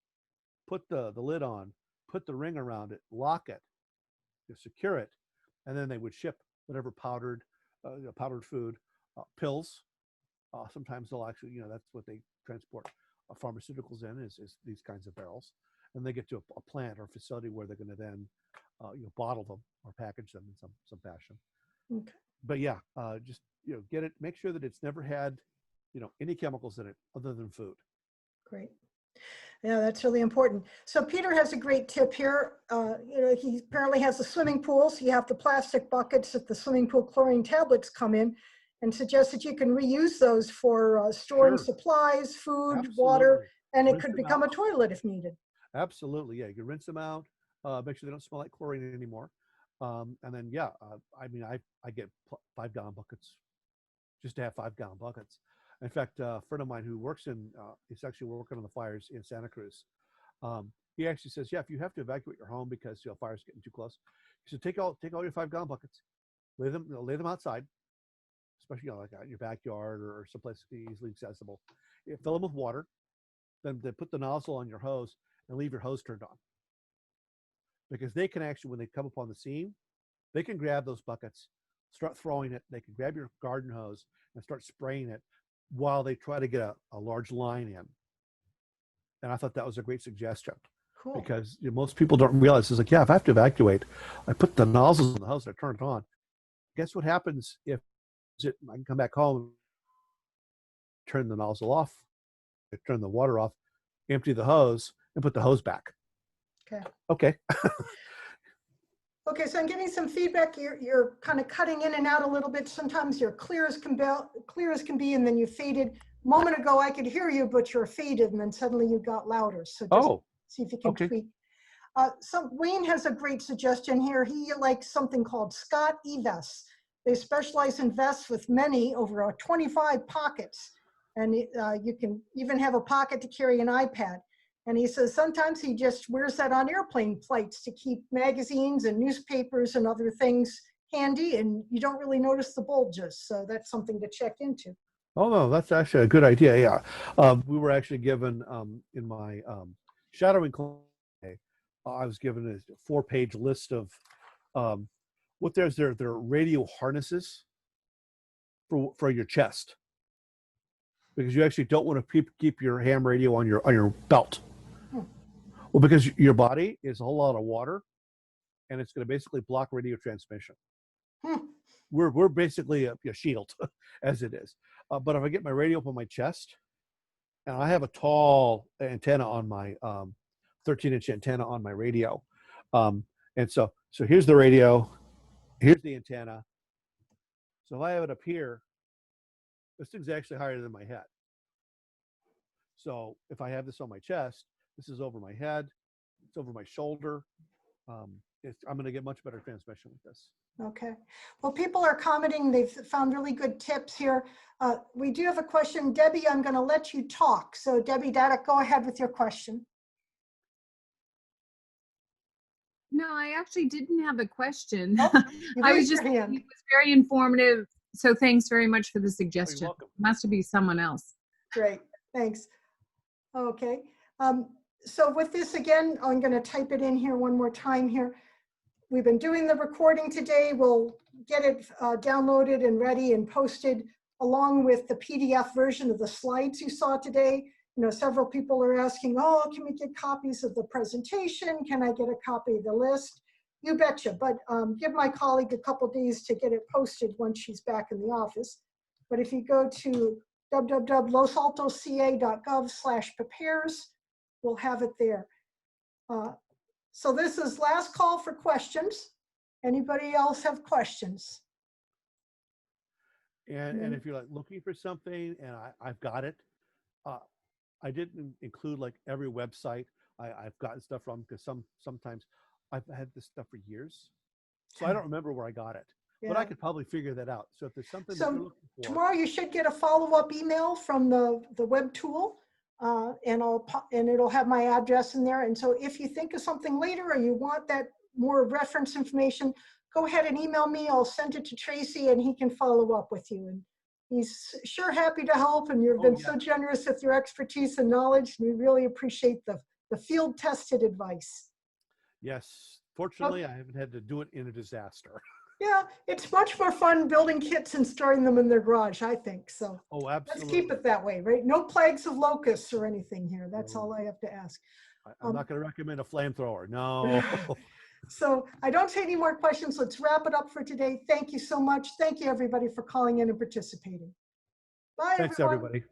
put the lid on, put the ring around it, lock it, secure it, and then they would ship whatever powdered food, pills. Sometimes they'll actually, that's what they transport pharmaceuticals in, is these kinds of barrels, and they get to a plant or facility where they're going to then bottle them or package them in some fashion. Okay. But just get it. Make sure that it's never had any chemicals in it other than food. Great. Yeah, that's really important. So Peter has a great tip here. He apparently has a swimming pool, so you have the plastic buckets that the swimming pool chlorine tablets come in, and suggests that you can reuse those for storing supplies, food, water, and it could become a toilet if needed. Absolutely, yeah. You can rinse them out, make sure they don't smell like chlorine anymore. And then, yeah, I mean, I get 5-gallon buckets just to have 5-gallon buckets. In fact, a friend of mine who works he's actually working on the fires in Santa Cruz. He actually says, yeah, if you have to evacuate your home because fire's getting too close, he said, take all your 5-gallon buckets, lay them outside, especially like in your backyard or someplace easily accessible. Fill them with water, then put the nozzle on your hose and leave your hose turned on. Because they can actually, when they come upon the scene, they can grab those buckets, start throwing it. They can grab your garden hose and start spraying it while they try to get a large line in. And I thought that was a great suggestion. Cool. Because most people don't realize, it's like, yeah, if I have to evacuate, I put the nozzles in the hose and I turn it on. Guess what happens if I can come back home, turn the nozzle off, turn the water off, empty the hose, and put the hose back. Okay. Okay, so I'm getting some feedback. You're kind of cutting in and out a little bit. Sometimes you're clear as can be, and then you faded. A moment ago, I could hear you, but you're faded, and then suddenly you got louder. So just see if you can tweak. Wayne has a great suggestion here. He likes something called Scott eVests. They specialize in vests with over 25 pockets, and you can even have a pocket to carry an iPad. And he says sometimes he just wears that on airplane flights to keep magazines and newspapers and other things handy, and you don't really notice the bulges. So that's something to check into. Oh, no, that's actually a good idea. Yeah. We were actually given in my shadowing class, I was given a 4-page list of what their radio harnesses for your chest, because you actually don't want to keep your ham radio on your belt. Well, because your body is a whole lot of water, and it's going to basically block radio transmission. We're basically a shield as it is. But if I get my radio up on my chest, and I have a tall antenna on my 13-inch antenna on my radio, and so here's the radio, here's the antenna. So if I have it up here, this thing's actually higher than my head. So if I have this on my chest, this is over my head, it's over my shoulder. I'm going to get much better transmission with this. Okay. Well, people are commenting. They've found really good tips here. We do have a question. Debbie, I'm going to let you talk. So Debbie Daddock, go ahead with your question. No, I actually didn't have a question. Oh, I was just, it was very informative. So thanks very much for the suggestion. You're welcome. Must be someone else. Great. Thanks. Okay. So with this again, I'm going to type it in here one more time here. We've been doing the recording today. We'll get it downloaded and ready and posted along with the PDF version of the slides you saw today. Several people are asking, oh, can we get copies of the presentation? Can I get a copy of the list? You betcha, but give my colleague a couple days to get it posted once she's back in the office. But if you go to www.losaltosca.gov/prepares, we'll have it there. So this is last call for questions. Anybody else have questions? And if you're like looking for something and I've got it, I didn't include like every website I've gotten stuff from, because sometimes I've had this stuff for years. So I don't remember where I got it, but I could probably figure that out. So if there's something that you're looking for. Tomorrow you should get a follow-up email from the web tool, and it'll have my address in there. And so if you think of something later or you want that more reference information, go ahead and email me. I'll send it to Tracy and he can follow up with you. And he's sure happy to help. And you've been so generous with your expertise and knowledge. We really appreciate the field tested advice. Yes. Fortunately, I haven't had to do it in a disaster. Yeah, it's much more fun building kits and storing them in their garage, I think. So oh, absolutely. Let's keep it that way, right? No plagues of locusts or anything here. That's all I have to ask. I'm not going to recommend a flamethrower. No. So I don't see any more questions. Let's wrap it up for today. Thank you so much. Thank you, everybody, for calling in and participating. Bye, Thanks, everyone. everybody.